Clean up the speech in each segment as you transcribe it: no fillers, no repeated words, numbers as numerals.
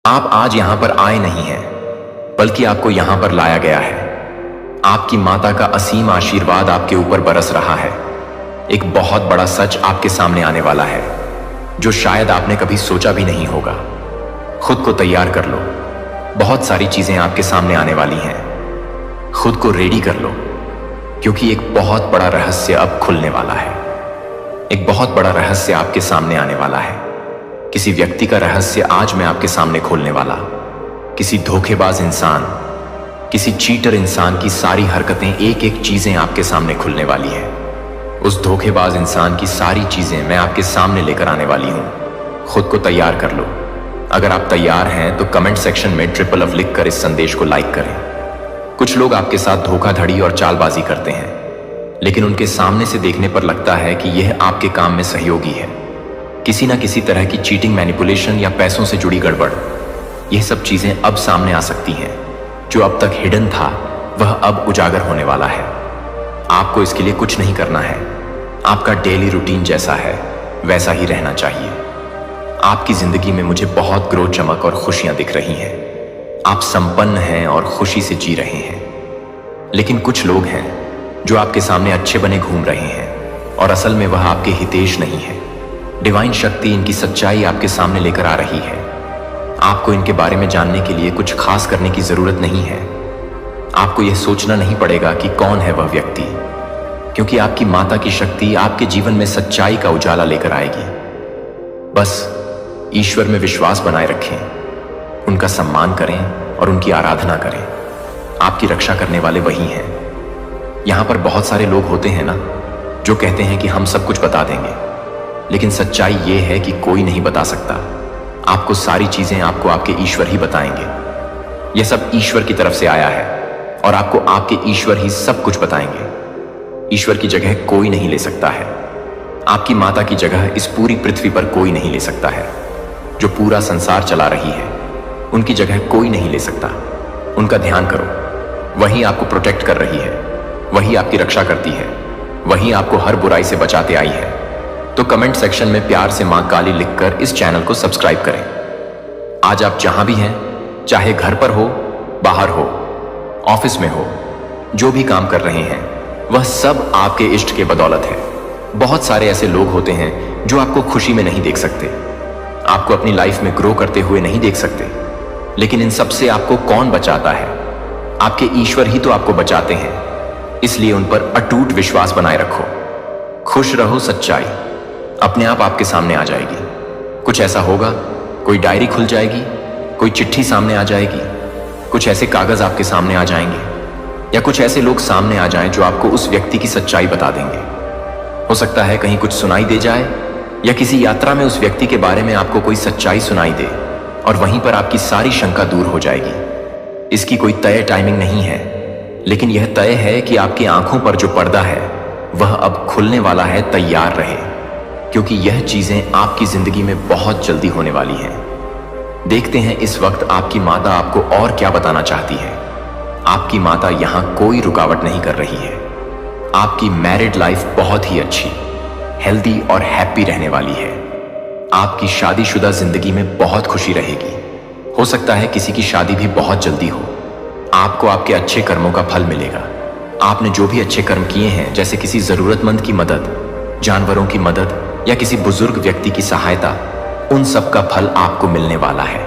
आप आज यहां पर आए नहीं हैं, बल्कि आपको यहां पर लाया गया है। आपकी माता का असीम आशीर्वाद आपके ऊपर बरस रहा है। एक बहुत बड़ा सच आपके सामने आने वाला है, जो शायद आपने कभी सोचा भी नहीं होगा। खुद को तैयार कर लो, बहुत सारी चीजें आपके सामने आने वाली हैं। खुद को रेडी कर लो, क्योंकि एक बहुत बड़ा रहस्य अब खुलने वाला है। एक बहुत बड़ा रहस्य आपके सामने आने वाला है। किसी व्यक्ति का रहस्य आज मैं आपके सामने खोलने वाला। किसी धोखेबाज इंसान, किसी चीटर इंसान की सारी हरकतें, एक एक चीजें आपके सामने खुलने वाली है। उस धोखेबाज इंसान की सारी चीजें मैं आपके सामने लेकर आने वाली हूं। खुद को तैयार कर लो। अगर आप तैयार हैं तो कमेंट सेक्शन में FFF लिखकर इस संदेश को लाइक करें। कुछ लोग आपके साथ धोखाधड़ी और चालबाजी करते हैं, लेकिन उनके सामने से देखने पर लगता है कि यह आपके काम में सहयोगी है। किसी ना किसी तरह की चीटिंग, मैनिपुलेशन या पैसों से जुड़ी गड़बड़, यह सब चीजें अब सामने आ सकती हैं। जो अब तक हिडन था वह अब उजागर होने वाला है। आपको इसके लिए कुछ नहीं करना है। आपका डेली रूटीन जैसा है वैसा ही रहना चाहिए। आपकी जिंदगी में मुझे बहुत ग्रोथ, चमक और खुशियां दिख रही हैं। आप संपन्न हैं और खुशी से जी रहे हैं। लेकिन कुछ लोग हैं जो आपके सामने अच्छे बने घूम रहे हैं, और असल में वह आपके हितेश नहीं है। डिवाइन शक्ति इनकी सच्चाई आपके सामने लेकर आ रही है। आपको इनके बारे में जानने के लिए कुछ खास करने की जरूरत नहीं है। आपको यह सोचना नहीं पड़ेगा कि कौन है वह व्यक्ति, क्योंकि आपकी माता की शक्ति आपके जीवन में सच्चाई का उजाला लेकर आएगी। बस ईश्वर में विश्वास बनाए रखें, उनका सम्मान करें और उनकी आराधना करें। आपकी रक्षा करने वाले वही हैं। यहां पर बहुत सारे लोग होते हैं ना, जो कहते हैं कि हम सब कुछ बता देंगे, लेकिन सच्चाई यह है कि कोई नहीं बता सकता। आपको सारी चीजें आपको आपके ईश्वर ही बताएंगे। यह सब ईश्वर की तरफ से आया है, और आपको आपके ईश्वर ही सब कुछ बताएंगे। ईश्वर की जगह कोई नहीं ले सकता है। आपकी माता की जगह इस पूरी पृथ्वी पर कोई नहीं ले सकता है। जो पूरा संसार चला रही है, उनकी जगह कोई नहीं ले सकता। उनका ध्यान करो, वही आपको प्रोटेक्ट कर रही है, वही आपकी रक्षा करती है, वही आपको हर बुराई से बचाते आई है। तो कमेंट सेक्शन में प्यार से मां काली लिखकर इस चैनल को सब्सक्राइब करें। आज आप जहां भी हैं, चाहे घर पर हो, बाहर हो, ऑफिस में हो, जो भी काम कर रहे हैं, वह सब आपके इष्ट के बदौलत है। बहुत सारे ऐसे लोग होते हैं जो आपको खुशी में नहीं देख सकते, आपको अपनी लाइफ में ग्रो करते हुए नहीं देख सकते, लेकिन इन सब से आपको कौन बचाता है? आपके ईश्वर ही तो आपको बचाते हैं। इसलिए उन पर अटूट विश्वास बनाए रखो। खुश रहो। सच्चाई अपने आप आपके सामने आ जाएगी। कुछ ऐसा होगा, कोई डायरी खुल जाएगी, कोई चिट्ठी सामने आ जाएगी, कुछ ऐसे कागज आपके सामने आ जाएंगे, या कुछ ऐसे लोग सामने आ जाएं जो आपको उस व्यक्ति की सच्चाई बता देंगे। हो सकता है कहीं कुछ सुनाई दे जाए, या किसी यात्रा में उस व्यक्ति के बारे में आपको कोई सच्चाई सुनाई दे, और वहीं पर आपकी सारी शंका दूर हो जाएगी। इसकी कोई तय टाइमिंग नहीं है, लेकिन यह तय है कि आपकी आंखों पर जो पर्दा है वह अब खुलने वाला है। तैयार रहे, क्योंकि यह चीजें आपकी जिंदगी में बहुत जल्दी होने वाली हैं। देखते हैं इस वक्त आपकी माता आपको और क्या बताना चाहती है। आपकी माता यहां कोई रुकावट नहीं कर रही है। आपकी मैरिड लाइफ बहुत ही अच्छी, हेल्दी और हैप्पी रहने वाली है। आपकी शादीशुदा जिंदगी में बहुत खुशी रहेगी। हो सकता है किसी की शादी भी बहुत जल्दी हो। आपको आपके अच्छे कर्मों का फल मिलेगा। आपने जो भी अच्छे कर्म किए हैं, जैसे किसी जरूरतमंद की मदद, जानवरों की मदद, या किसी बुजुर्ग व्यक्ति की सहायता, उन सब का फल आपको मिलने वाला है।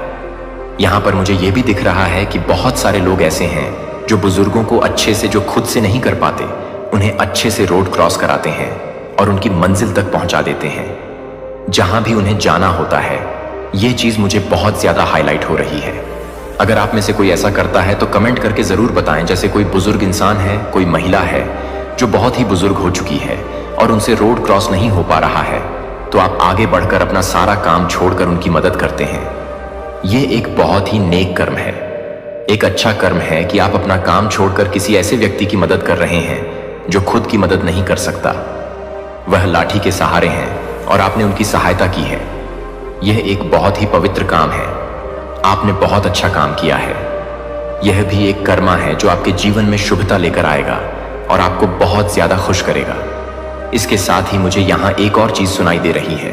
यहां पर मुझे यह भी दिख रहा है कि बहुत सारे लोग ऐसे हैं जो बुजुर्गों को अच्छे से, जो खुद से नहीं कर पाते, उन्हें अच्छे से रोड क्रॉस कराते हैं और उनकी मंजिल तक पहुंचा देते हैं, जहां भी उन्हें जाना होता है। यह चीज मुझे बहुत ज्यादा हाईलाइट हो रही है। अगर आप में से कोई ऐसा करता है तो कमेंट करके जरूर बताएं। जैसे कोई बुजुर्ग इंसान है, कोई महिला है जो बहुत ही बुजुर्ग हो चुकी है और उनसे रोड क्रॉस नहीं हो पा रहा है, तो आप आगे बढ़कर अपना सारा काम छोड़कर उनकी मदद करते हैं। यह एक बहुत ही नेक कर्म है। एक अच्छा कर्म है कि आप अपना काम छोड़कर किसी ऐसे व्यक्ति की मदद कर रहे हैं जो खुद की मदद नहीं कर सकता। वह लाठी के सहारे हैं और आपने उनकी सहायता की है। यह एक बहुत ही पवित्र काम है। आपने बहुत अच्छा काम किया है। यह भी एक कर्मा है जो आपके जीवन में शुभता लेकर आएगा और आपको बहुत ज्यादा खुश करेगा। इसके साथ ही मुझे यहां एक और चीज सुनाई दे रही है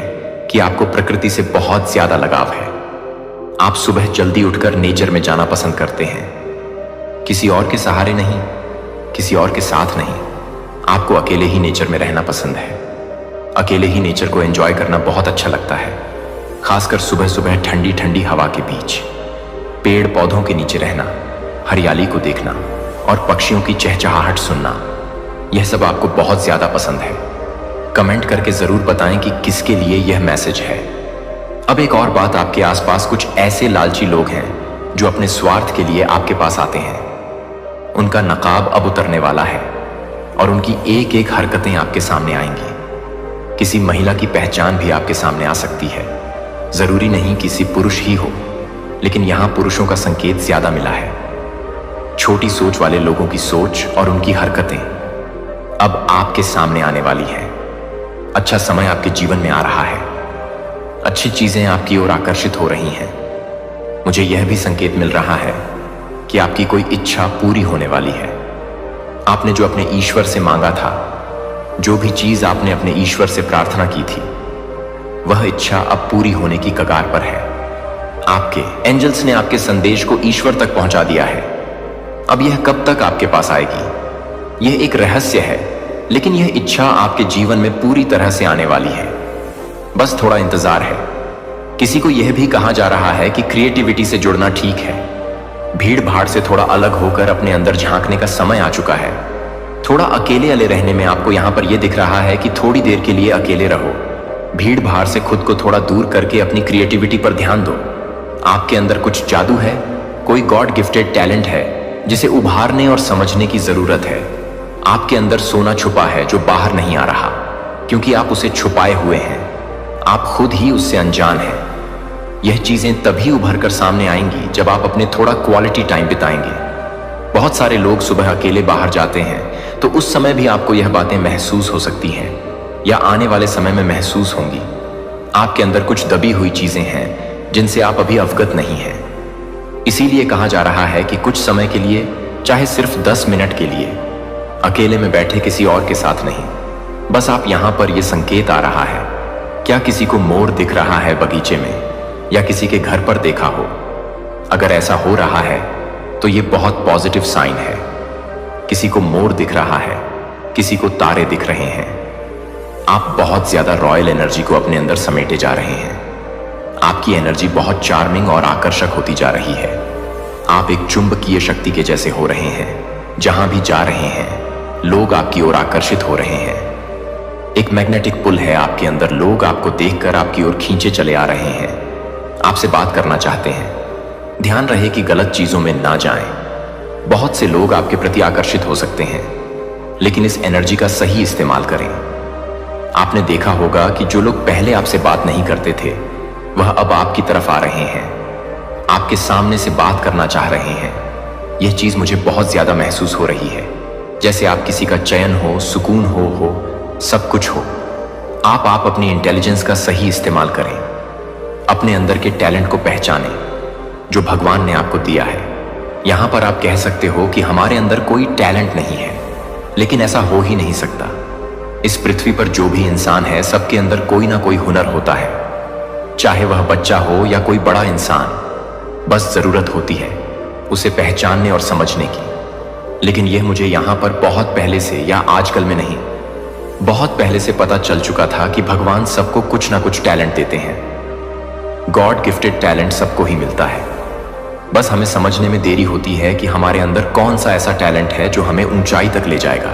कि आपको प्रकृति से बहुत ज्यादा लगाव है। आप सुबह जल्दी उठकर नेचर में जाना पसंद करते हैं, किसी और के सहारे नहीं, किसी और के साथ नहीं। आपको अकेले ही नेचर में रहना पसंद है। अकेले ही नेचर को एंजॉय करना बहुत अच्छा लगता है, खासकर सुबह सुबह ठंडी ठंडी हवा के बीच, पेड़ पौधों के नीचे रहना, हरियाली को देखना और पक्षियों की चहचहाहट सुनना। यह सब आपको बहुत ज्यादा पसंद है। कमेंट करके जरूर बताएं कि किसके लिए यह मैसेज है। अब एक और बात, आपके आसपास कुछ ऐसे लालची लोग हैं जो अपने स्वार्थ के लिए आपके पास आते हैं। उनका नकाब अब उतरने वाला है और उनकी एक एक हरकतें आपके सामने आएंगी। किसी महिला की पहचान भी आपके सामने आ सकती है। जरूरी नहीं किसी पुरुष ही हो, लेकिन यहां पुरुषों का संकेत ज्यादा मिला है। छोटी सोच वाले लोगों की सोच और उनकी हरकतें अब आपके सामने आने वाली है। अच्छा समय आपके जीवन में आ रहा है। अच्छी चीजें आपकी ओर आकर्षित हो रही हैं। मुझे यह भी संकेत मिल रहा है कि आपकी कोई इच्छा पूरी होने वाली है। आपने जो अपने ईश्वर से मांगा था, जो भी चीज आपने अपने ईश्वर से प्रार्थना की थी, वह इच्छा अब पूरी होने की कगार पर है। आपके एंजल्स ने आपके संदेश को ईश्वर तक पहुंचा दिया है। अब यह कब तक आपके पास आएगी, यह एक रहस्य है, लेकिन यह इच्छा आपके जीवन में पूरी तरह से आने वाली है। बस थोड़ा इंतजार है। किसी को यह भी कहा जा रहा है कि क्रिएटिविटी से जुड़ना ठीक है। भीड़ भाड़ से थोड़ा अलग होकर अपने अंदर झांकने का समय आ चुका है। थोड़ा अकेले रहने में आपको यहां पर यह दिख रहा है कि थोड़ी देर के लिए अकेले रहो। भीड़ भाड़ से खुद को थोड़ा दूर करके अपनी क्रिएटिविटी पर ध्यान दो। आपके अंदर कुछ जादू है, कोई गॉड गिफ्टेड टैलेंट है जिसे उभारने और समझने की जरूरत है। आपके अंदर सोना छुपा है जो बाहर नहीं आ रहा, क्योंकि आप उसे छुपाए हुए हैं। आप खुद ही उससे अनजान हैं। यह चीजें तभी उभर कर सामने आएंगी जब आप अपने थोड़ा क्वालिटी टाइम बिताएंगे। बहुत सारे लोग सुबह अकेले बाहर जाते हैं, तो उस समय भी आपको यह बातें महसूस हो सकती हैं या आने वाले समय में महसूस होंगी। आपके अंदर कुछ दबी हुई चीजें हैं जिनसे आप अभी अवगत नहीं हैं। इसीलिए कहा जा रहा है कि कुछ समय के लिए, चाहे सिर्फ 10 मिनट के लिए, अकेले में बैठे, किसी और के साथ नहीं। बस आप यहां पर यह संकेत आ रहा है। क्या किसी को मोर दिख रहा है बगीचे में, या किसी के घर पर देखा हो? अगर ऐसा हो रहा है तो यह बहुत पॉजिटिव साइन है। किसी को मोर दिख रहा है, किसी को तारे दिख रहे हैं। आप बहुत ज्यादा रॉयल एनर्जी को अपने अंदर समेटे जा रहे हैं। आपकी एनर्जी बहुत चार्मिंग और आकर्षक होती जा रही है। आप एक चुंबकीय शक्ति के जैसे हो रहे हैं। जहां भी जा रहे हैं, लोग आपकी ओर आकर्षित हो रहे हैं। एक मैग्नेटिक पुल है आपके अंदर। लोग आपको देखकर आपकी ओर खींचे चले आ रहे हैं, आपसे बात करना चाहते हैं। ध्यान रहे कि गलत चीजों में ना जाएं। बहुत से लोग आपके प्रति आकर्षित हो सकते हैं, लेकिन इस एनर्जी का सही इस्तेमाल करें। आपने देखा होगा कि जो लोग पहले आपसे बात नहीं करते थे, वह अब आपकी तरफ आ रहे हैं, आपके सामने से बात करना चाह रहे हैं। यह चीज मुझे बहुत ज्यादा महसूस हो रही है, जैसे आप किसी का चयन हो, सुकून हो, सब कुछ हो। आप अपनी इंटेलिजेंस का सही इस्तेमाल करें। अपने अंदर के टैलेंट को पहचानें जो भगवान ने आपको दिया है। यहां पर आप कह सकते हो कि हमारे अंदर कोई टैलेंट नहीं है, लेकिन ऐसा हो ही नहीं सकता। इस पृथ्वी पर जो भी इंसान है, सबके अंदर कोई ना कोई हुनर होता है, चाहे वह बच्चा हो या कोई बड़ा इंसान। बस जरूरत होती है उसे पहचानने और समझने की। लेकिन यह मुझे यहां पर बहुत पहले से, या आजकल में नहीं, बहुत पहले से पता चल चुका था कि भगवान सबको कुछ ना कुछ टैलेंट देते हैं। गॉड गिफ्टेड टैलेंट सबको ही मिलता है। बस हमें समझने में देरी होती है कि हमारे अंदर कौन सा ऐसा टैलेंट है जो हमें ऊंचाई तक ले जाएगा।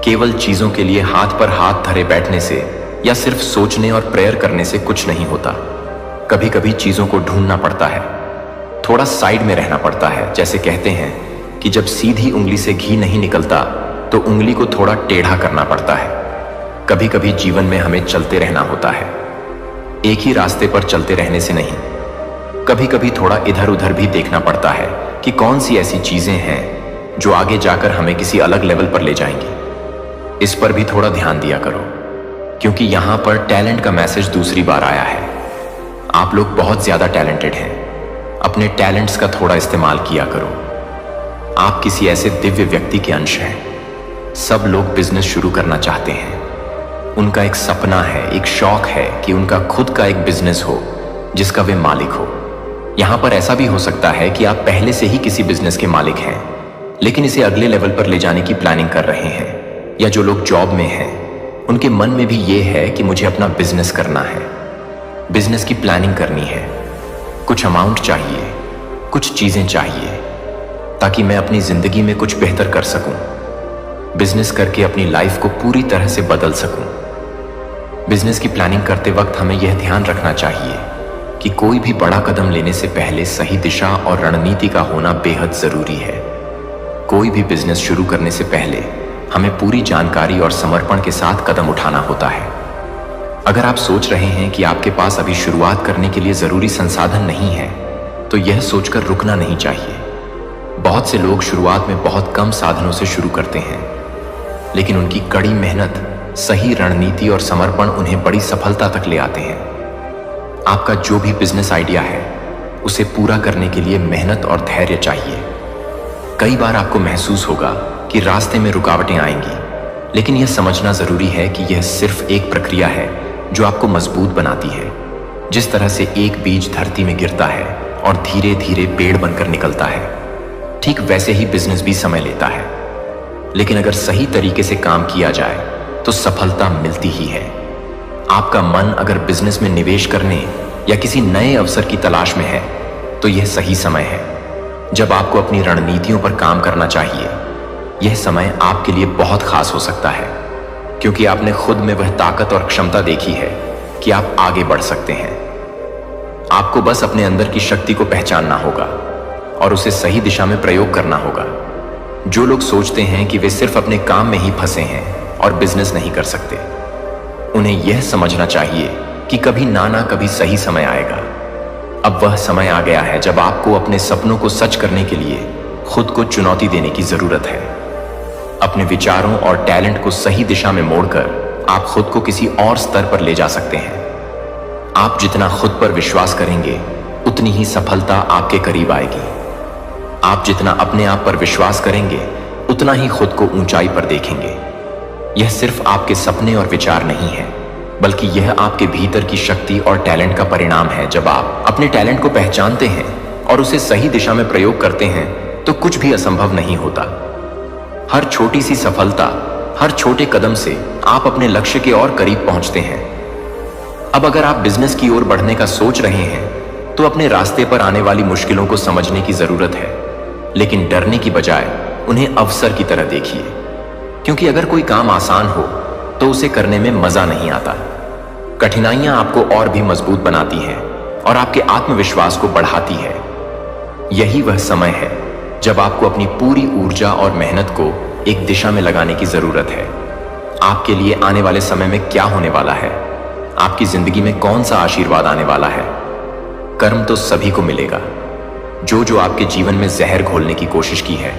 केवल चीजों के लिए हाथ पर हाथ धरे बैठने से या सिर्फ सोचने और प्रेयर करने से कुछ नहीं होता। कभी कभी चीजों को ढूंढना पड़ता है, थोड़ा साइड में रहना पड़ता है। जैसे कहते हैं कि जब सीधी उंगली से घी नहीं निकलता तो उंगली को थोड़ा टेढ़ा करना पड़ता है। कभी कभी जीवन में हमें चलते रहना होता है, एक ही रास्ते पर चलते रहने से नहीं। कभी कभी थोड़ा इधर उधर भी देखना पड़ता है कि कौन सी ऐसी चीजें हैं जो आगे जाकर हमें किसी अलग लेवल पर ले जाएंगी। इस पर भी थोड़ा ध्यान दिया करो, क्योंकि यहां पर टैलेंट का मैसेज दूसरी बार आया है। आप लोग बहुत ज्यादा टैलेंटेड हैं। अपने टैलेंट्स का थोड़ा इस्तेमाल किया करो। आप किसी ऐसे दिव्य व्यक्ति के अंश हैं। सब लोग बिजनेस शुरू करना चाहते हैं। उनका एक सपना है, एक शौक है कि उनका खुद का एक बिजनेस हो जिसका वे मालिक हो। यहां पर ऐसा भी हो सकता है कि आप पहले से ही किसी बिजनेस के मालिक हैं, लेकिन इसे अगले लेवल पर ले जाने की प्लानिंग कर रहे हैं। या जो लोग जॉब में हैं, उनके मन में भी ये है कि मुझे अपना बिजनेस करना है, बिजनेस की प्लानिंग करनी है, कुछ अमाउंट चाहिए, कुछ चीजें चाहिए ताकि मैं अपनी जिंदगी में कुछ बेहतर कर सकूं, बिजनेस करके अपनी लाइफ को पूरी तरह से बदल सकूं। बिजनेस की प्लानिंग करते वक्त हमें यह ध्यान रखना चाहिए कि कोई भी बड़ा कदम लेने से पहले सही दिशा और रणनीति का होना बेहद जरूरी है। कोई भी बिजनेस शुरू करने से पहले हमें पूरी जानकारी और समर्पण के साथ कदम उठाना होता है। अगर आप सोच रहे हैं कि आपके पास अभी शुरुआत करने के लिए जरूरी संसाधन नहीं है, तो यह सोचकर रुकना नहीं चाहिए। बहुत से लोग शुरुआत में बहुत कम साधनों से शुरू करते हैं, लेकिन उनकी कड़ी मेहनत, सही रणनीति और समर्पण उन्हें बड़ी सफलता तक ले आते हैं। आपका जो भी बिजनेस आइडिया है, उसे पूरा करने के लिए मेहनत और धैर्य चाहिए। कई बार आपको महसूस होगा कि रास्ते में रुकावटें आएंगी, लेकिन यह समझना जरूरी है कि यह सिर्फ एक प्रक्रिया है जो आपको मजबूत बनाती है। जिस तरह से एक बीज धरती में गिरता है और धीरे धीरे पेड़ बनकर निकलता है, ठीक वैसे ही बिजनेस भी समय लेता है, लेकिन अगर सही तरीके से काम किया जाए तो सफलता मिलती ही है। आपका मन अगर बिजनेस में निवेश करने या किसी नए अवसर की तलाश में है, तो यह सही समय है जब आपको अपनी रणनीतियों पर काम करना चाहिए। यह समय आपके लिए बहुत खास हो सकता है, क्योंकि आपने खुद में वह ताकत और क्षमता देखी है कि आप आगे बढ़ सकते हैं। आपको बस अपने अंदर की शक्ति को पहचानना होगा और उसे सही दिशा में प्रयोग करना होगा। जो लोग सोचते हैं कि वे सिर्फ अपने काम में ही फंसे हैं और बिजनेस नहीं कर सकते, उन्हें यह समझना चाहिए कि कभी ना कभी सही समय आएगा। अब वह समय आ गया है जब आपको अपने सपनों को सच करने के लिए खुद को चुनौती देने की जरूरत है। अपने विचारों और टैलेंट को सही दिशा में मोड़कर आप खुद को किसी और स्तर पर ले जा सकते हैं। आप जितना खुद पर विश्वास करेंगे, उतनी ही सफलता आपके करीब आएगी। आप जितना अपने आप पर विश्वास करेंगे, उतना ही खुद को ऊंचाई पर देखेंगे। यह सिर्फ आपके सपने और विचार नहीं है, बल्कि यह आपके भीतर की शक्ति और टैलेंट का परिणाम है। जब आप अपने टैलेंट को पहचानते हैं और उसे सही दिशा में प्रयोग करते हैं, तो कुछ भी असंभव नहीं होता। हर छोटी सी सफलता, हर छोटे कदम से आप अपने लक्ष्य के और करीब पहुंचते हैं। अब अगर आप बिजनेस की ओर बढ़ने का सोच रहे हैं, तो अपने रास्ते पर आने वाली मुश्किलों को समझने की जरूरत है, लेकिन डरने की बजाय उन्हें अवसर की तरह देखिए। क्योंकि अगर कोई काम आसान हो तो उसे करने में मजा नहीं आता। कठिनाइयां आपको और भी मजबूत बनाती हैं और आपके आत्मविश्वास को बढ़ाती है। यही वह समय है जब आपको अपनी पूरी ऊर्जा और मेहनत को एक दिशा में लगाने की जरूरत है। आपके लिए आने वाले समय में क्या होने वाला है, आपकी जिंदगी में कौन सा आशीर्वाद आने वाला है, कर्म तो सभी को मिलेगा। जो आपके जीवन में जहर घोलने की कोशिश की है,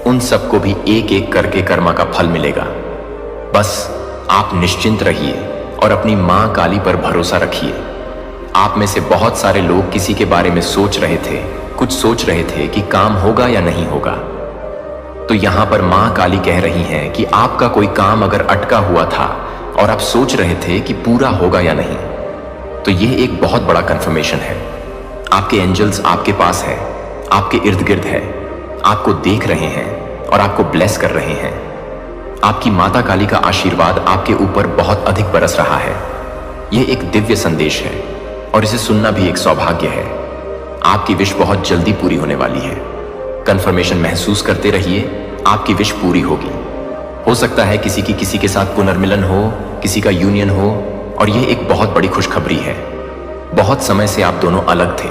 उन सबको भी एक एक करके कर्मा का फल मिलेगा। बस आप निश्चिंत रहिए और अपनी मां काली पर भरोसा रखिए। आप में से बहुत सारे लोग किसी के बारे में सोच रहे थे, कुछ सोच रहे थे कि काम होगा या नहीं होगा। तो यहां पर मां काली कह रही हैं कि आपका कोई काम अगर अटका हुआ था और आप सोच रहे थे कि पूरा होगा या नहीं, तो यह एक बहुत बड़ा कंफर्मेशन है। आपके एंजल्स आपके पास है, आपके इर्द गिर्द है, आपको देख रहे हैं और आपको ब्लेस कर रहे हैं। आपकी माता काली का आशीर्वाद आपके ऊपर बहुत अधिक बरस रहा है। यह एक दिव्य संदेश है और इसे सुनना भी एक सौभाग्य है। आपकी विश बहुत जल्दी पूरी होने वाली है। कंफर्मेशन महसूस करते रहिए, आपकी विश पूरी होगी। हो सकता है किसी के साथ पुनर्मिलन हो, किसी का यूनियन हो, और यह एक बहुत बड़ी खुशखबरी है। बहुत समय से आप दोनों अलग थे,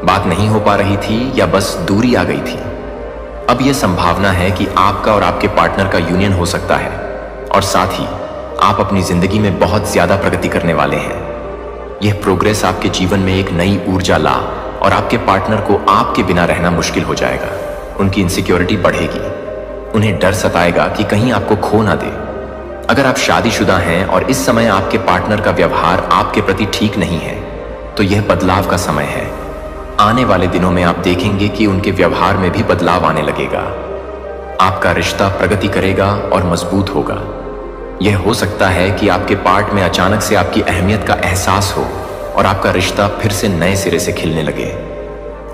बात नहीं हो पा रही थी या बस दूरी आ गई थी। अब यह संभावना है कि आपका और आपके पार्टनर का यूनियन हो सकता है और साथ ही आप अपनी जिंदगी में बहुत ज्यादा प्रगति करने वाले हैं। यह प्रोग्रेस आपके जीवन में एक नई ऊर्जा ला और आपके पार्टनर को आपके बिना रहना मुश्किल हो जाएगा। उनकी इनसिक्योरिटी बढ़ेगी, उन्हें डर सताएगा कि कहीं आपको खो ना दे। अगर आप शादीशुदा हैं और इस समय आपके पार्टनर का व्यवहार आपके प्रति ठीक नहीं है, तो यह बदलाव का समय है। आने वाले दिनों में आप देखेंगे कि उनके व्यवहार में भी बदलाव आने लगेगा। आपका रिश्ता प्रगति करेगा और मजबूत होगा। यह हो सकता है कि आपके पार्ट में अचानक से आपकी अहमियत का एहसास हो और आपका रिश्ता फिर से नए सिरे से खिलने लगे।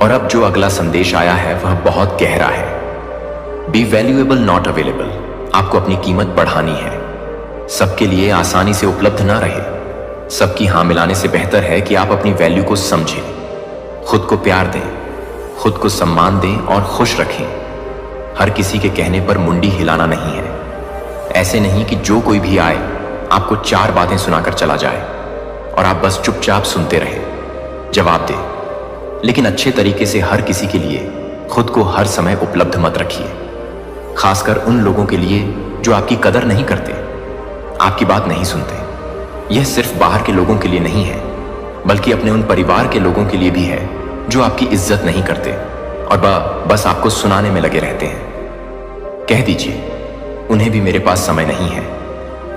और अब जो अगला संदेश आया है वह बहुत गहरा है। B valuable not available. आपको अपनी कीमत बढ़ानी है। सबके लिए आसानी से उपलब्ध ना रहे। सबकी हाँ मिलाने से बेहतर है कि आप अपनी वैल्यू को समझें, खुद को प्यार दें, खुद को सम्मान दें और खुश रखें। हर किसी के कहने पर मुंडी हिलाना नहीं है। ऐसे नहीं कि जो कोई भी आए आपको 4 बातें सुनाकर चला जाए और आप बस चुपचाप सुनते रहे। जवाब दें, लेकिन अच्छे तरीके से। हर किसी के लिए खुद को हर समय उपलब्ध मत रखिए, खासकर उन लोगों के लिए जो आपकी कदर नहीं करते, आपकी बात नहीं सुनते। यह सिर्फ बाहर के लोगों के लिए नहीं है, बल्कि अपने उन परिवार के लोगों के लिए भी है जो आपकी इज्जत नहीं करते और बस आपको सुनाने में लगे रहते हैं। कह दीजिए उन्हें भी मेरे पास समय नहीं है।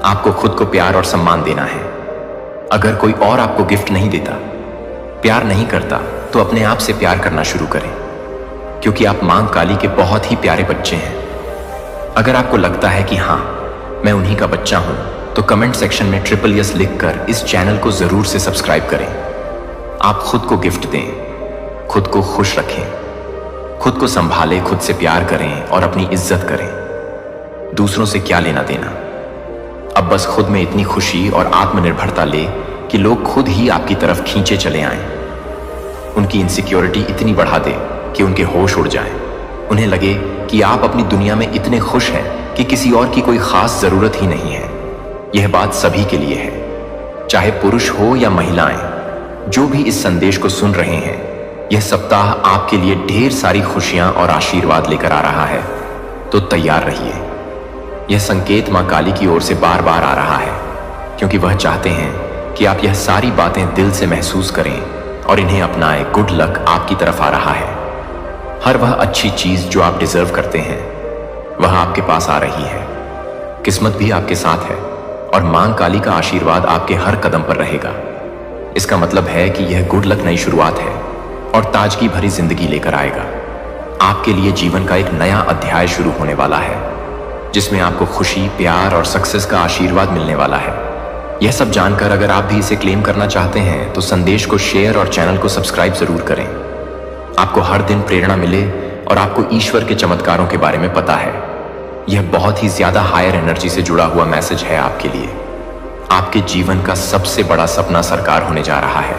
आपको खुद को प्यार और सम्मान देना है। अगर कोई और आपको गिफ्ट नहीं देता, प्यार नहीं करता, तो अपने आप से प्यार करना शुरू करें, क्योंकि आप मां काली के बहुत ही प्यारे बच्चे हैं। अगर आपको लगता है कि हाँ मैं उन्हीं का बच्चा हूं, तो कमेंट सेक्शन में SSS लिखकर इस चैनल को जरूर से सब्सक्राइब करें। आप खुद को गिफ्ट दें, खुद को खुश रखें, खुद को संभालें, खुद से प्यार करें और अपनी इज्जत करें। दूसरों से क्या लेना देना। अब बस खुद में इतनी खुशी और आत्मनिर्भरता ले कि लोग खुद ही आपकी तरफ खींचे चले आएं। उनकी इनसिक्योरिटी इतनी बढ़ा दे कि उनके होश उड़ जाएं। उन्हें लगे कि आप अपनी दुनिया में इतने खुश हैं कि किसी और की कोई खास जरूरत ही नहीं है। यह बात सभी के लिए है, चाहे पुरुष हो या महिलाएं। जो भी इस संदेश को सुन रहे हैं, यह सप्ताह आपके लिए ढेर सारी खुशियां और आशीर्वाद लेकर आ रहा है, तो तैयार रहिए। यह संकेत मां काली की ओर से बार बार आ रहा है, क्योंकि वह चाहते हैं कि आप यह सारी बातें दिल से महसूस करें और इन्हें अपनाएं। गुड लक आपकी तरफ आ रहा है। हर वह अच्छी चीज जो आप डिजर्व करते हैं, वह आपके पास आ रही है। किस्मत भी आपके साथ है और मां काली का आशीर्वाद आपके हर कदम पर रहेगा। इसका मतलब है कि यह गुड लक नई शुरुआत है और ताजगी भरी जिंदगी लेकर आएगा। आपके लिए जीवन का एक नया अध्याय शुरू होने वाला है, जिसमें आपको खुशी, प्यार और सक्सेस का आशीर्वाद मिलने वाला है। यह सब जानकर अगर आप भी इसे क्लेम करना चाहते हैं, तो संदेश को शेयर और चैनल को सब्सक्राइब जरूर करें। आपको हर दिन प्रेरणा मिले और आपको ईश्वर के चमत्कारों के बारे में पता है। यह बहुत ही ज्यादा हायर एनर्जी से जुड़ा हुआ मैसेज है आपके लिए। आपके जीवन का सबसे बड़ा सपना साकार होने जा रहा है।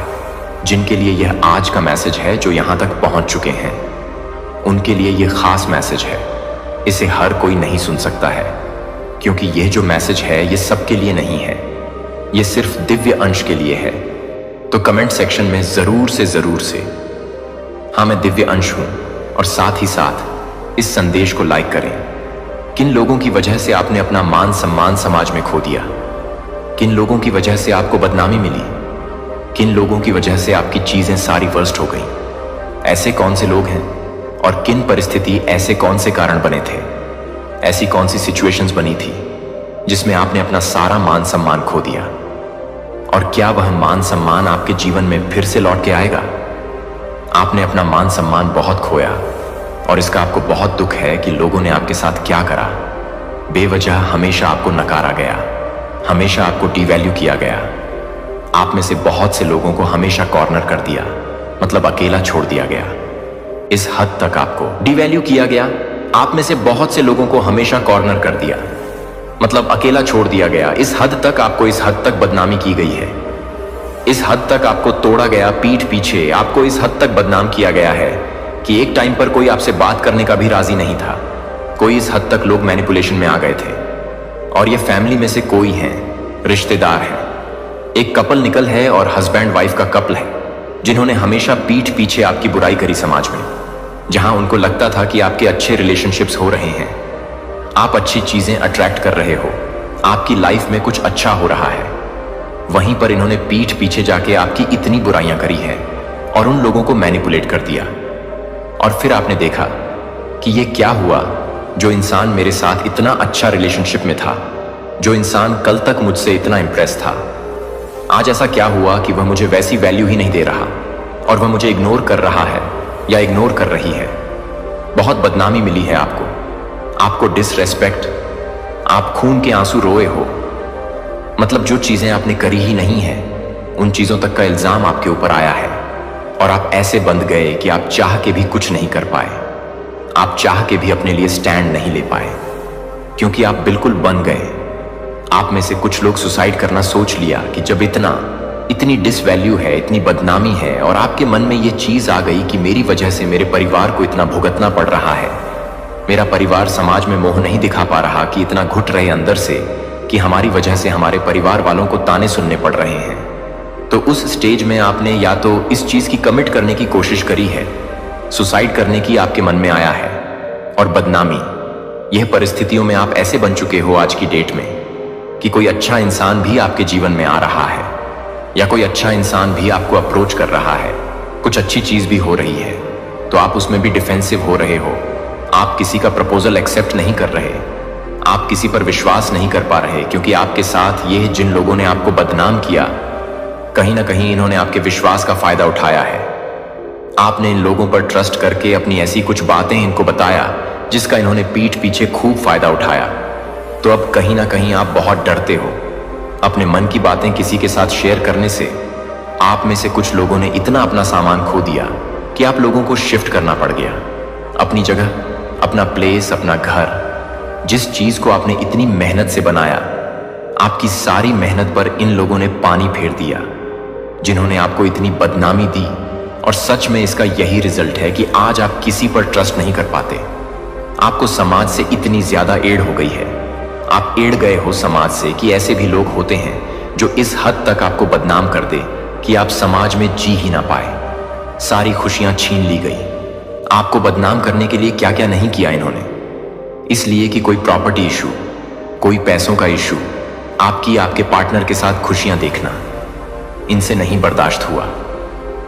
जिनके लिए यह आज का मैसेज है, जो यहां तक पहुंच चुके हैं, उनके लिए यह खास मैसेज है। इसे हर कोई नहीं सुन सकता है, क्योंकि यह जो मैसेज है यह सबके लिए नहीं है। यह सिर्फ दिव्य अंश के लिए है। तो कमेंट सेक्शन में जरूर से हाँ मैं दिव्य अंश हूं और साथ ही साथ इस संदेश को लाइक करें। किन लोगों की वजह से आपने अपना मान सम्मान समाज में खो दिया? किन लोगों की वजह से आपको बदनामी मिली? किन लोगों की वजह से आपकी चीजें सारी वर्स्ट हो गई? ऐसे कौन से लोग हैं और किन परिस्थिति, ऐसे कौन से कारण बने थे? ऐसी कौन सी सिचुएशंस बनी थी जिसमें आपने अपना सारा मान सम्मान खो दिया? और क्या वह मान सम्मान आपके जीवन में फिर से लौट के आएगा? आपने अपना मान सम्मान बहुत खोया और इसका आपको बहुत दुख है कि लोगों ने आपके साथ क्या करा। बेवजह हमेशा आपको नकारा गया, हमेशा आपको डिवैल्यू किया गया। आप में से बहुत से लोगों को हमेशा कॉर्नर कर दिया, मतलब अकेला छोड़ दिया गया। इस हद तक आपको डिवैल्यू किया गया। आप में से बहुत से लोगों को हमेशा कॉर्नर कर दिया, मतलब अकेला छोड़ दिया गया। इस हद तक आपको, इस हद तक बदनामी की गई है। इस हद तक आपको तोड़ा गया पीठ पीछे। आपको इस हद तक बदनाम किया गया है कि एक टाइम पर कोई आपसे बात करने का भी राजी नहीं था। कोई इस हद तक लोग मैनिपुलेशन में आ गए थे। और ये फैमिली में से कोई है, रिश्तेदार है, एक कपल निकल है और हस्बैंड वाइफ का कपल है, जिन्होंने हमेशा पीठ पीछे आपकी बुराई करी समाज में। जहां उनको लगता था कि आपके अच्छे रिलेशनशिप्स हो रहे हैं, आप अच्छी चीजें अट्रैक्ट कर रहे हो, आपकी लाइफ में कुछ अच्छा हो रहा है, वहीं पर इन्होंने पीठ पीछे जाके आपकी इतनी बुराइयां करी हैं और उन लोगों को मैनिपुलेट कर दिया। और फिर आपने देखा कि ये क्या हुआ। जो इंसान मेरे साथ इतना अच्छा रिलेशनशिप में था, जो इंसान कल तक मुझसे इतना इंप्रेस था, आज ऐसा क्या हुआ कि वह मुझे वैसी वैल्यू ही नहीं दे रहा और वह मुझे इग्नोर कर रहा है या इग्नोर कर रही है। बहुत बदनामी मिली है आपको डिसरेस्पेक्ट। आप खून के आंसू रोए हो, मतलब जो चीजें आपने करी ही नहीं है, उन चीजों तक का इल्जाम आपके ऊपर आया है और आप ऐसे बंध गए कि आप चाह के भी कुछ नहीं कर पाए। आप चाह के भी अपने लिए स्टैंड नहीं ले पाए, क्योंकि आप बिल्कुल बंध गए। आप में से कुछ लोग सुसाइड करना सोच लिया कि जब इतनी डिसवैल्यू है, इतनी बदनामी है, और आपके मन में ये चीज आ गई कि मेरी वजह से मेरे परिवार को इतना भुगतना पड़ रहा है, मेरा परिवार समाज में मोह नहीं दिखा पा रहा, कि इतना घुट रहे अंदर से कि हमारी वजह से हमारे परिवार वालों को ताने सुनने पड़ रहे हैं। तो उस स्टेज में आपने या तो इस चीज की कमिट करने की कोशिश करी है, सुसाइड करने की आपके मन में आया है, और बदनामी, यह परिस्थितियों में आप ऐसे बन चुके हो आज की डेट में कि कोई अच्छा इंसान भी आपके जीवन में आ रहा है, या कोई अच्छा इंसान भी आपको अप्रोच कर रहा है, कुछ अच्छी चीज भी हो रही है, तो आप उसमें भी डिफेंसिव हो रहे हो। आप किसी का प्रपोजल एक्सेप्ट नहीं कर रहे, आप किसी पर विश्वास नहीं कर पा रहे, क्योंकि आपके साथ ये जिन लोगों ने आपको बदनाम किया, कहीं ना कहीं इन्होंने आपके विश्वास का फायदा उठाया है। आपने इन लोगों पर ट्रस्ट करके अपनी ऐसी कुछ बातें इनको बताया जिसका इन्होंने पीठ पीछे खूब फायदा उठाया। तो अब कहीं ना कहीं आप बहुत डरते हो अपने मन की बातें किसी के साथ शेयर करने से। आप में से कुछ लोगों ने इतना अपना सामान खो दिया कि आप लोगों को शिफ्ट करना पड़ गया, अपनी जगह, अपना प्लेस, अपना घर। जिस चीज को आपने इतनी मेहनत से बनाया, आपकी सारी मेहनत पर इन लोगों ने पानी फेर दिया, जिन्होंने आपको इतनी बदनामी दी। और सच में इसका यही रिजल्ट है कि आज आप किसी पर ट्रस्ट नहीं कर पाते। आपको समाज से इतनी ज्यादा एड़ हो गई है, आप एड़ गए हो समाज से कि ऐसे भी लोग होते हैं जो इस हद तक आपको बदनाम कर दे कि आप समाज में जी ही ना पाए। सारी खुशियां छीन ली गई। आपको बदनाम करने के लिए क्या क्या नहीं किया इन्होंने, इसलिए कि कोई प्रॉपर्टी इशू, कोई पैसों का इशू, आपकी आपके पार्टनर के साथ खुशियां देखना, इनसे नहीं बर्दाश्त हुआ,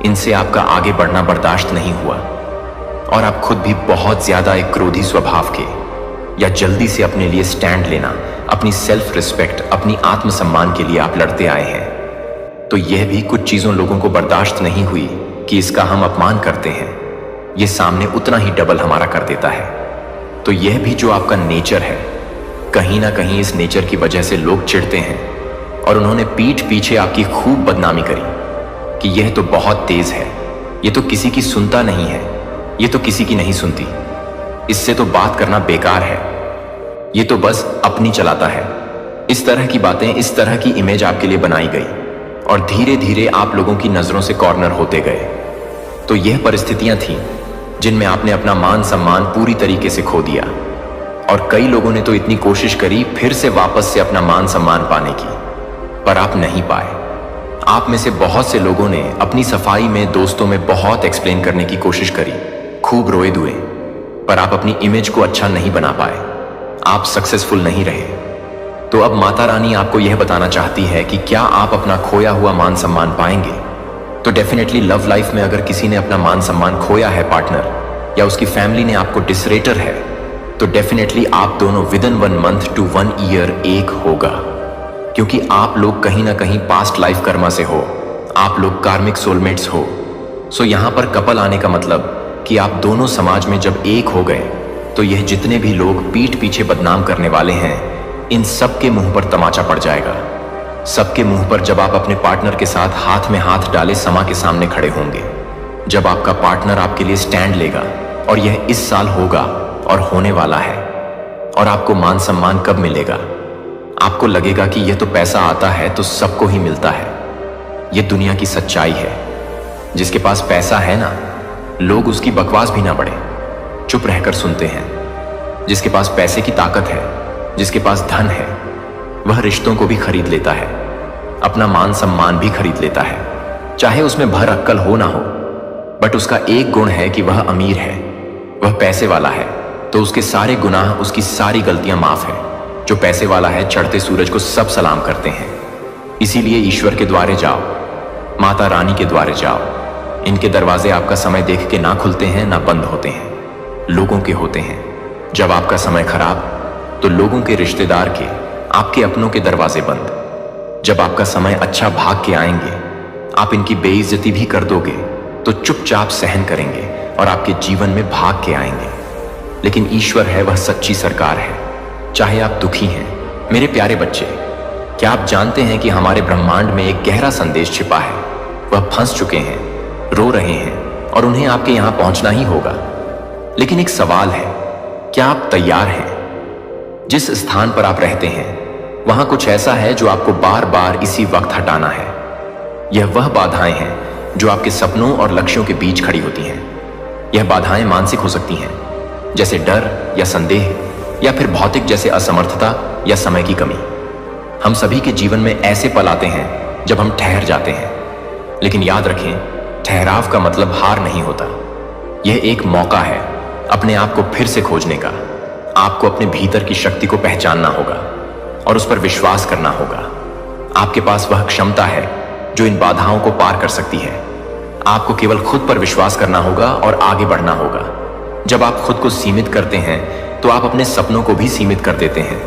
इनसे आपका आगे बढ़ना बर्दाश्त नहीं हुआ। और आप खुद भी बहुत ज्यादा एक क्रोधी स्वभाव के, या जल्दी से अपने लिए स्टैंड लेना, अपनी सेल्फ रिस्पेक्ट, अपनी आत्मसम्मान के लिए आप लड़ते आए हैं। तो यह भी कुछ चीजों लोगों को बर्दाश्त नहीं हुई कि इसका हम अपमान करते हैं, यह सामने उतना ही डबल हमारा कर देता है। तो यह भी जो आपका नेचर है, कहीं ना कहीं इस नेचर की वजह से लोग चिढ़ते हैं, और उन्होंने पीठ पीछे आपकी खूब बदनामी करी कि यह तो बहुत तेज है, यह तो किसी की सुनता नहीं है, यह तो किसी की नहीं सुनती, इससे तो बात करना बेकार है, ये तो बस अपनी चलाता है। इस तरह की बातें, इस तरह की इमेज आपके लिए बनाई गई, और धीरे धीरे आप लोगों की नजरों से कॉर्नर होते गए। तो यह परिस्थितियां थीं जिनमें आपने अपना मान सम्मान पूरी तरीके से खो दिया। और कई लोगों ने तो इतनी कोशिश करी फिर से वापस से अपना मान सम्मान पाने की, पर आप नहीं पाए। आप में से बहुत से लोगों ने अपनी सफाई में, दोस्तों में बहुत एक्सप्लेन करने की कोशिश करी, खूब रोए धुए, पर आप अपनी इमेज को अच्छा नहीं बना पाए, आप सक्सेसफुल नहीं रहे। तो अब माता रानी आपको यह बताना चाहती है कि क्या आप अपना खोया हुआ मान सम्मान पाएंगे। तो डेफिनेटली लव लाइफ में अगर किसी ने अपना मान सम्मान खोया है, पार्टनर या उसकी फैमिली ने आपको डिसरेटर है, तो डेफिनेटली आप दोनों विदिन 1 मंथ to 1 ईयर एक होगा, क्योंकि आप लोग कहीं ना कहीं पास्ट लाइफ कर्मा से हो, आप लोग कार्मिक सोलमेट्स हो। सो यहां पर कपल आने का मतलब कि आप दोनों समाज में जब एक हो गए, तो यह जितने भी लोग पीठ पीछे बदनाम करने वाले हैं, इन सब के मुंह पर तमाचा पड़ जाएगा। सबके मुंह पर जब आप अपने पार्टनर के साथ हाथ में हाथ डाले समा के सामने खड़े होंगे, जब आपका पार्टनर आपके लिए स्टैंड लेगा, और यह इस साल होगा और होने वाला है। और आपको मान सम्मान कब मिलेगा? आपको लगेगा कि यह तो पैसा आता है तो सबको ही मिलता है। यह दुनिया की सच्चाई है। जिसके पास पैसा है ना, लोग उसकी बकवास भी ना बढ़े, चुप रहकर सुनते हैं। जिसके पास पैसे की ताकत है, जिसके पास धन है, वह रिश्तों को भी खरीद लेता है, अपना मान सम्मान भी खरीद लेता है, चाहे उसमें भर अक्कल हो ना हो। बट उसका एक गुण है कि वह अमीर है, वह पैसे वाला है, तो उसके सारे गुनाह, उसकी सारी गलतियां माफ है। जो पैसे वाला है, चढ़ते सूरज को सब सलाम करते हैं। इसीलिए ईश्वर के द्वारे जाओ, माता रानी के द्वारे जाओ। इनके दरवाजे आपका समय देख के ना खुलते हैं ना बंद होते हैं, लोगों के होते हैं। जब आपका समय खराब, तो लोगों के, रिश्तेदार के, आपके अपनों के दरवाजे बंद। जब आपका समय अच्छा, भाग के आएंगे। आप इनकी बेइज्जती भी कर दोगे तो चुपचाप सहन करेंगे और आपके जीवन में भाग के आएंगे। लेकिन ईश्वर है, वह सच्ची सरकार है। चाहे आप दुखी हैं, मेरे प्यारे बच्चे, क्या आप जानते हैं कि हमारे ब्रह्मांड में एक गहरा संदेश छिपा है? वह फंस चुके हैं, रो रहे हैं और उन्हें आपके यहां पहुंचना ही होगा। लेकिन एक सवाल है, क्या आप तैयार हैं? जिस स्थान पर आप रहते हैं वहां कुछ ऐसा है जो आपको बार बार इसी वक्त हटाना है। यह वह बाधाएं हैं जो आपके सपनों और लक्ष्यों के बीच खड़ी होती हैं। यह बाधाएं मानसिक हो सकती हैं, जैसे डर या संदेह, या फिर भौतिक जैसे असमर्थता या समय की कमी। हम सभी के जीवन में ऐसे पल आते हैं जब हम ठहर जाते हैं, लेकिन याद रखें, ठहराव का मतलब हार नहीं होता। यह एक मौका है अपने आप को फिर से खोजने का। आपको अपने भीतर की शक्ति को पहचानना होगा और उस पर विश्वास करना होगा। आपके पास वह क्षमता है जो इन बाधाओं को पार कर सकती है। आपको केवल खुद पर विश्वास करना होगा और आगे बढ़ना होगा। जब आप खुद को सीमित करते हैं तो आप अपने सपनों को भी सीमित कर देते हैं।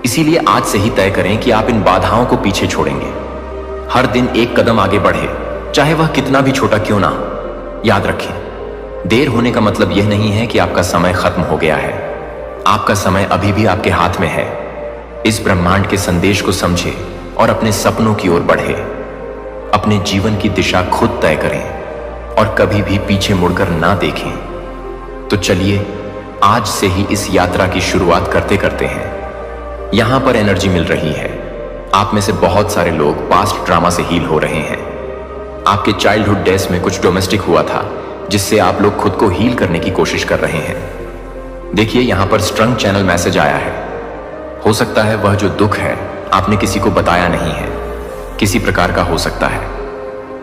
इसीलिए आज से ही तय करें कि आप इन बाधाओं को पीछे छोड़ेंगे। हर दिन एक कदम आगे बढ़े, चाहे वह कितना भी छोटा क्यों ना हो। याद रखें, देर होने का मतलब यह नहीं है कि आपका समय खत्म हो गया है। आपका समय अभी भी आपके हाथ में है। इस ब्रह्मांड के संदेश को समझे और अपने सपनों की ओर बढ़े। अपने जीवन की दिशा खुद तय करें और कभी भी पीछे मुड़कर ना देखें। तो चलिए आज से ही इस यात्रा की शुरुआत करते करते हैं। यहां पर एनर्जी मिल रही है। आप में से बहुत सारे लोग पास्ट ड्रामा से हील हो रहे हैं। आपके चाइल्डहुड डेज में कुछ डोमेस्टिक हुआ था जिससे आप लोग खुद को हील करने की कोशिश कर रहे हैं। देखिए, यहां पर स्ट्रंग चैनल मैसेज आया है। हो सकता है वह जो दुख है आपने किसी को बताया नहीं है, किसी प्रकार का हो सकता है।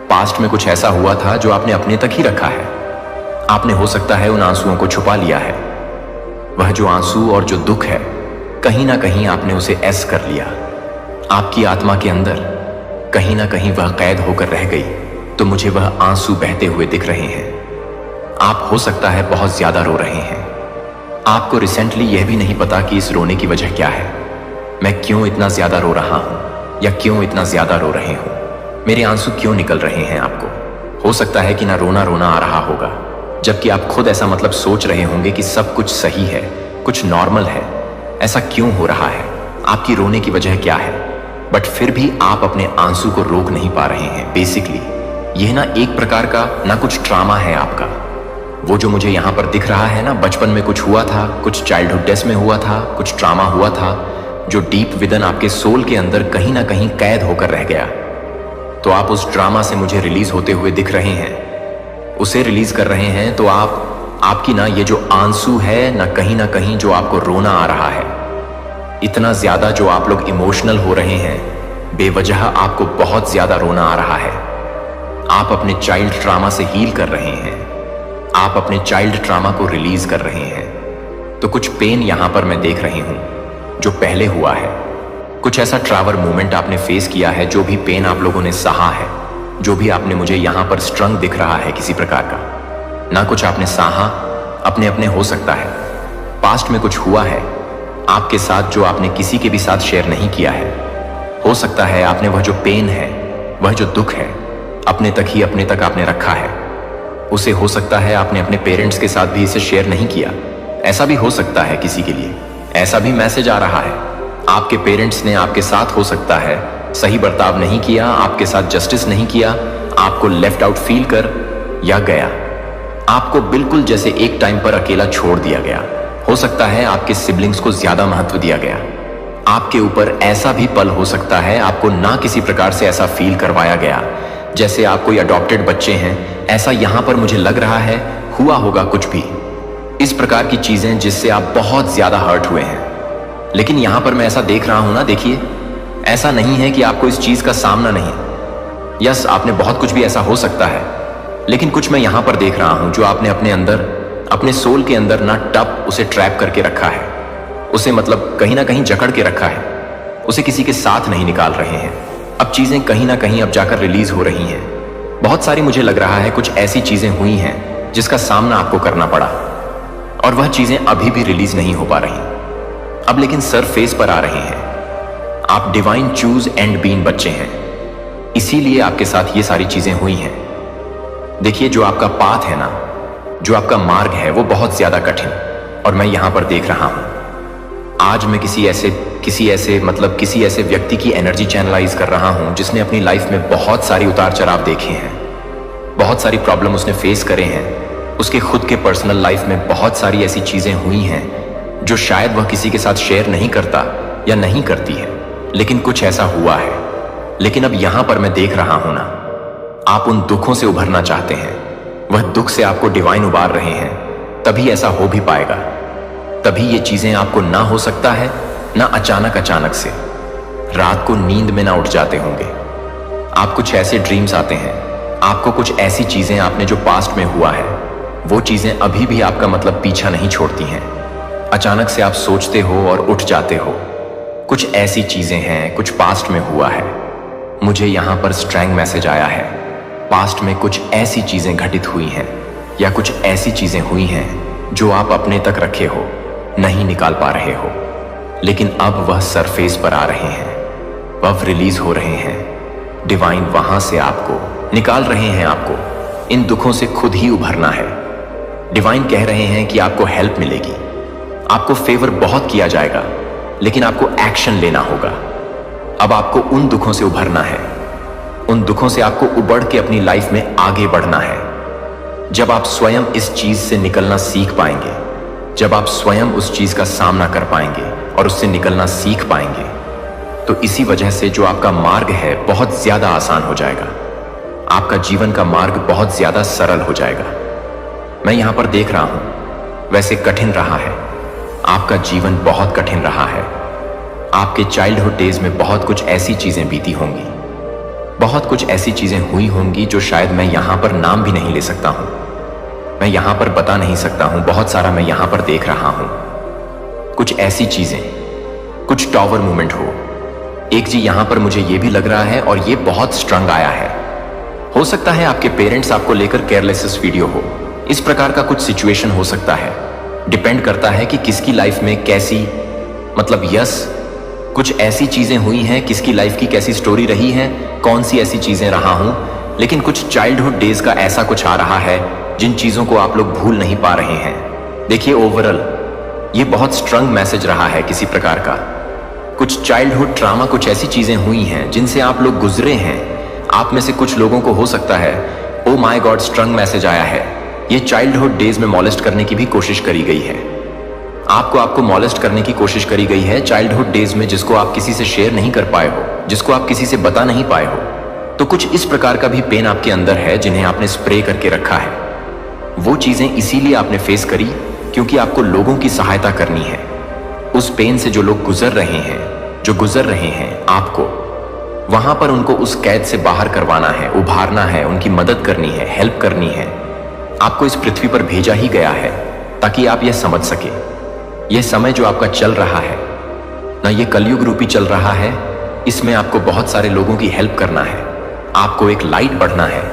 पास्ट में कुछ ऐसा हुआ था जो आपने अपने तक ही रखा है। आपने हो सकता है उन आंसुओं को छुपा लिया है। वह जो आंसू और जो दुख है, कहीं ना कहीं आपने उसे ऐस कर लिया। आपकी आत्मा के अंदर कहीं ना कहीं वह कैद होकर रह गई, तो मुझे वह आंसू बहते हुए दिख रहे हैं। आप हो सकता है बहुत ज्यादा रो रहे हैं। आपको रिसेंटली यह भी नहीं पता कि इस रोने की वजह क्या है। मैं क्यों इतना ज्यादा रो रहा हूं या क्यों इतना ज्यादा रो रहे हूं, मेरे आंसू क्यों निकल रहे हैं। आपको हो सकता है कि ना रोना रोना आ रहा होगा, जबकि आप खुद ऐसा मतलब सोच रहे होंगे कि सब कुछ सही है, कुछ नॉर्मल है। ऐसा क्यों हो रहा है, आपकी रोने की वजह क्या है? बट फिर भी आप अपने आंसू को रोक नहीं पा रहे हैं। बेसिकली यह ना एक प्रकार का ना कुछ ट्रामा है आपका। वो जो मुझे यहाँ पर दिख रहा है ना, बचपन में कुछ हुआ था, कुछ चाइल्डहुड डेज में हुआ था, कुछ ट्रामा हुआ था जो डीप विदन आपके सोल के अंदर कहीं ना कहीं कैद होकर रह गया। तो आप उस ड्रामा से मुझे रिलीज होते हुए दिख रहे हैं, उसे रिलीज कर रहे हैं। तो आपकी ना ये जो आंसू है ना कहीं जो आपको रोना आ रहा है, इतना ज्यादा जो आप लोग इमोशनल हो रहे हैं, बेवजह आपको बहुत ज्यादा रोना आ रहा है। आप अपने चाइल्ड ट्रामा से हील कर रहे हैं। आप अपने चाइल्ड ट्रामा को रिलीज कर रहे हैं। तो कुछ पेन यहां पर मैं देख रही हूं जो पहले हुआ है। कुछ ऐसा ट्रैवल मोमेंट आपने फेस किया है, जो भी पेन आप लोगों ने सहा है, जो भी आपने मुझे यहां पर स्ट्रंग दिख रहा है किसी प्रकार का, ना कुछ आपने सहा, अपने अपने हो सकता है। पास्ट में कुछ हुआ है आपके साथ जो आपने किसी के भी साथ शेयर नहीं किया है। हो सकता है आपने वह जो पेन है, वह जो दुख है, अपने तक ही अपने तक आपने रखा है। उसे हो सकता है आपने अपने पेरेंट्स के साथ भी इसे शेयर नहीं किया। ऐसा भी हो सकता है किसी के लिए। ऐसा भी मैसेज आ रहा है, आपके पेरेंट्स ने आपके साथ हो सकता है सही बर्ताव नहीं किया, आपके साथ जस्टिस नहीं किया, आपको लेफ्ट आउट फील कर या गया। आपको बिल्कुल जैसे एक टाइम पर अकेला छोड़ दिया गया। हो सकता है आपके सिबलिंग्स को ज्यादा महत्व दिया गया। आपके ऊपर ऐसा भी पल हो सकता है आपको ना किसी प्रकार से ऐसा फील करवाया गया जैसे आप कोई अडॉप्टेड बच्चे हैं। ऐसा यहां पर मुझे लग रहा है हुआ होगा कुछ भी इस प्रकार की चीजें जिससे आप बहुत ज्यादा हर्ट हुए हैं। लेकिन यहां पर मैं ऐसा देख रहा हूं ना, देखिए, ऐसा नहीं है कि आपको इस चीज का सामना नहीं। यस, आपने बहुत कुछ भी ऐसा हो सकता है, लेकिन कुछ मैं यहां पर देख रहा हूं जो आपने अपने अंदर, अपने सोल के अंदर ना टप उसे ट्रैप करके रखा है। उसे मतलब कहीं ना कहीं जकड़ के रखा है। उसे किसी के साथ नहीं निकाल रहे हैं। अब चीजें कहीं ना कहीं अब जाकर रिलीज हो रही हैं। बहुत सारी मुझे लग रहा है कुछ ऐसी चीजें हुई हैं जिसका सामना आपको करना पड़ा, और वह चीजें अभी भी रिलीज नहीं हो पा रही, अब लेकिन सरफेस पर आ रही हैं। आप डिवाइन चूज एंड बीन बच्चे हैं, इसीलिए आपके साथ ये सारी चीजें हुई हैं। देखिए, जो आपका पाथ है ना, जो आपका मार्ग है, वो बहुत ज्यादा कठिन, और मैं यहां पर देख रहा हूं। आज मैं किसी ऐसे व्यक्ति की एनर्जी चैनलाइज कर रहा हूं जिसने अपनी लाइफ में बहुत सारी उतार चढ़ाव देखे हैं, बहुत सारी प्रॉब्लम उसने फेस करे हैं। उसके खुद के पर्सनल लाइफ में बहुत सारी ऐसी चीजें हुई हैं जो शायद वह किसी के साथ शेयर नहीं करता या नहीं करती है, लेकिन कुछ ऐसा हुआ है। लेकिन अब यहां पर मैं देख रहा हूं ना, आप उन दुखों से उभरना चाहते हैं, वह दुख से आपको डिवाइन उबार रहे हैं, तभी ऐसा हो भी पाएगा। तभी ये चीजें आपको ना हो सकता है, ना अचानक से रात को नींद में ना उठ जाते होंगे। आप कुछ ऐसे ड्रीम्स आते हैं, आपको कुछ ऐसी चीजें आपने जो पास्ट में हुआ है, वो चीजें अभी भी आपका मतलब पीछा नहीं छोड़ती हैं। अचानक से आप सोचते हो और उठ जाते हो। कुछ ऐसी चीजें हैं, कुछ पास्ट में हुआ है। मुझे यहां पर स्ट्रैंग मैसेज आया है, पास्ट में कुछ ऐसी चीजें घटित हुई हैं या कुछ ऐसी चीजें हुई हैं जो आप अपने तक रखे हो, नहीं निकाल पा रहे हो, लेकिन अब वह सरफेस पर आ रहे हैं, वह रिलीज हो रहे हैं। डिवाइन वहां से आपको निकाल रहे हैं। आपको इन दुखों से खुद ही उभरना है। डिवाइन कह रहे हैं कि आपको हेल्प मिलेगी, आपको फेवर बहुत किया जाएगा, लेकिन आपको एक्शन लेना होगा। अब आपको उन दुखों से उभरना है, उन दुखों से आपको उबड़ के अपनी लाइफ में आगे बढ़ना है। जब आप स्वयं इस चीज से निकलना सीख पाएंगे, जब आप स्वयं उस चीज का सामना कर पाएंगे और उससे निकलना सीख पाएंगे, तो इसी वजह से जो आपका मार्ग है बहुत ज्यादा आसान हो जाएगा। आपका जीवन का मार्ग बहुत ज्यादा सरल हो जाएगा। मैं यहां पर देख रहा हूं, वैसे कठिन रहा है, आपका जीवन बहुत कठिन रहा है। आपके चाइल्डहुड डेज में बहुत कुछ ऐसी चीजें बीती होंगी, बहुत कुछ ऐसी चीजें हुई होंगी जो शायद मैं यहां पर नाम भी नहीं ले सकता हूं, मैं यहां पर बता नहीं सकता हूं। बहुत सारा मैं यहां पर देख रहा हूं, कुछ ऐसी चीजें, कुछ टॉवर मूवमेंट हो। एक जी यहां पर मुझे यह भी लग रहा है और यह बहुत स्ट्रंग आया है। हो सकता है आपके पेरेंट्स आपको लेकर केयरलेस वीडियो हो, इस प्रकार का कुछ सिचुएशन हो सकता है। डिपेंड करता है कि किसकी लाइफ में कैसी, मतलब यस, कुछ ऐसी चीजें हुई हैं, किसकी लाइफ की कैसी स्टोरी रही है, कौन सी ऐसी चीजें रहा हूं। लेकिन कुछ चाइल्डहुड डेज का ऐसा कुछ आ रहा है जिन चीजों को आप लोग भूल नहीं पा रहे हैं। देखिए, ओवरऑल ये बहुत स्ट्रंग मैसेज रहा है किसी प्रकार का। कुछ चाइल्डहुड ट्रामा, कुछ ऐसी चीजें हुई हैं जिनसे आप लोग गुजरे हैं। आप में से कुछ लोगों को हो सकता है, ओ माय गॉड, स्ट्रंग मैसेज आया है, ये चाइल्डहुड डेज में मॉलेस्ट करने की भी कोशिश करी गई है। आपको मॉलेस्ट करने की कोशिश करी गई है चाइल्डहुड डेज में, जिसको आप किसी से शेयर नहीं कर पाए हो, जिसको आप किसी से बता नहीं पाए हो। तो कुछ इस प्रकार का भी पेन आपके अंदर है जिन्हें आपने स्प्रे करके रखा है। वो चीजें इसीलिए आपने फेस करी क्योंकि आपको लोगों की सहायता करनी है। उस पेन से जो लोग गुजर रहे हैं, जो गुजर रहे हैं, आपको वहां पर उनको उस कैद से बाहर करवाना है, उभारना है, उनकी मदद करनी है, हेल्प करनी है। आपको इस पृथ्वी पर भेजा ही गया है ताकि आप यह समझ सके, यह समय जो आपका चल रहा है ना, यह कलयुग रूपी चल रहा है, इसमें आपको बहुत सारे लोगों की हेल्प करना है। आपको एक लाइट बढ़ना है,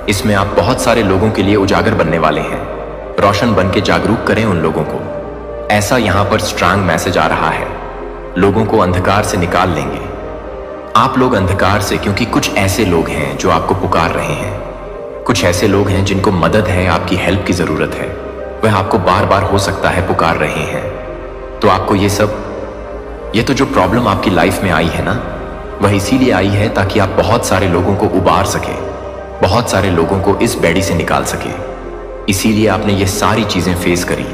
इसमें आप बहुत सारे लोगों के लिए उजागर बनने वाले हैं। रोशन बन के जागरूक करें उन लोगों को। ऐसा यहां पर स्ट्रांग मैसेज आ रहा है, लोगों को अंधकार से निकाल लेंगे आप लोग, अंधकार से, क्योंकि कुछ ऐसे लोग हैं जो आपको पुकार रहे हैं। कुछ ऐसे लोग हैं जिनको मदद है, आपकी हेल्प की जरूरत है, वह आपको बार बार हो सकता है पुकार रहे हैं। तो आपको ये तो जो प्रॉब्लम आपकी लाइफ में आई है ना, वह इसीलिए आई है ताकि आप बहुत सारे लोगों को उबार सके, बहुत सारे लोगों को इस बेड़ी से निकाल सके। इसीलिए आपने ये सारी चीजें फेस करी।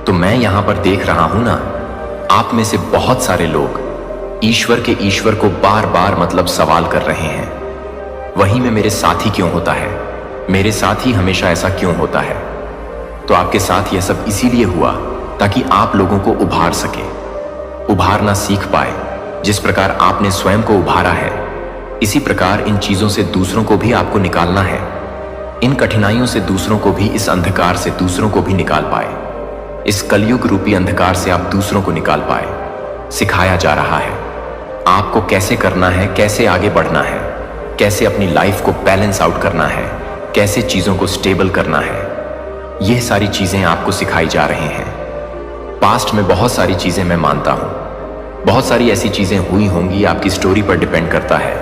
तो मैं यहां पर देख रहा हूं ना, आप में से बहुत सारे लोग ईश्वर को बार बार मतलब सवाल कर रहे हैं, वही में मेरे साथ ही क्यों होता है, मेरे साथ ही हमेशा ऐसा क्यों होता है। तो आपके साथ यह सब इसीलिए हुआ ताकि आप लोगों को उभार सके, उभारना सीख पाए। जिस प्रकार आपने स्वयं को उभारा है, इसी प्रकार इन चीजों से दूसरों को भी आपको निकालना है। इन कठिनाइयों से दूसरों को भी, इस अंधकार से दूसरों को भी निकाल पाए। इस कलयुग रूपी अंधकार से आप दूसरों को निकाल पाए। सिखाया जा रहा है आपको कैसे करना है, कैसे आगे बढ़ना है, कैसे अपनी लाइफ को बैलेंस आउट करना है, कैसे चीजों को स्टेबल करना है। यह सारी चीजें आपको सिखाई जा रही हैं। पास्ट में बहुत सारी चीजें मैं मानता हूं, बहुत सारी ऐसी चीजें हुई होंगी, आपकी स्टोरी पर डिपेंड करता है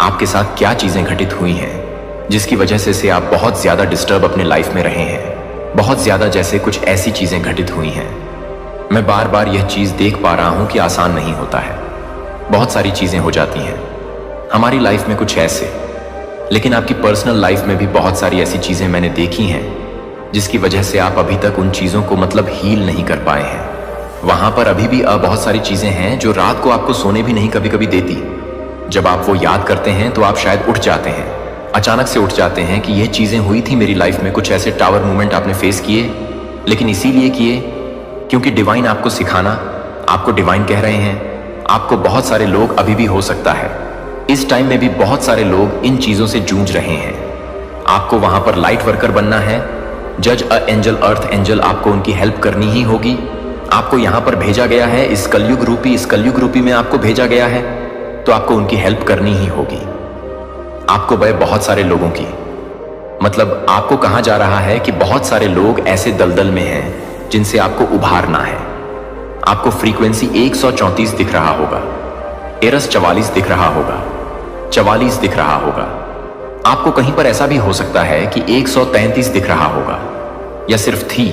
आपके साथ क्या चीजें घटित हुई हैं जिसकी वजह से आप बहुत ज्यादा डिस्टर्ब अपने लाइफ में रहे हैं। बहुत ज्यादा, जैसे कुछ ऐसी चीजें घटित हुई हैं। मैं बार बार यह चीज देख पा रहा हूं कि आसान नहीं होता है, बहुत सारी चीजें हो जाती हैं हमारी लाइफ में। कुछ ऐसे लेकिन आपकी पर्सनल लाइफ में भी बहुत सारी ऐसी चीजें मैंने देखी हैं जिसकी वजह से आप अभी तक उन चीजों को मतलब हील नहीं कर पाए हैं। वहां पर अभी भी बहुत सारी चीजें हैं जो रात को आपको सोने भी नहीं कभी कभी देती। जब आप वो याद करते हैं तो आप शायद उठ जाते हैं, अचानक से उठ जाते हैं कि ये चीजें हुई थी मेरी लाइफ में। कुछ ऐसे टावर मूवमेंट आपने फेस किए, लेकिन इसीलिए किए क्योंकि डिवाइन आपको सिखाना, आपको डिवाइन कह रहे हैं। आपको बहुत सारे लोग अभी भी हो सकता है इस टाइम में भी बहुत सारे लोग इन चीजों से जूझ रहे हैं। आपको वहां पर लाइट वर्कर बनना है, जज अ एंजल, अर्थ एंजल, आपको उनकी हेल्प करनी ही होगी। आपको यहां पर भेजा गया है, इस कलयुग रूपी में आपको भेजा गया है, तो आपको उनकी हेल्प करनी ही होगी। आपको वह बहुत सारे लोगों की, मतलब आपको कहा जा रहा है कि बहुत सारे लोग ऐसे दलदल में हैं जिनसे आपको उभारना है। आपको फ्रीक्वेंसी 134 दिख रहा होगा, एरस 44 दिख रहा होगा, 44 दिख रहा होगा। आपको कहीं पर ऐसा भी हो सकता है कि 133 दिख रहा होगा, या सिर्फ थी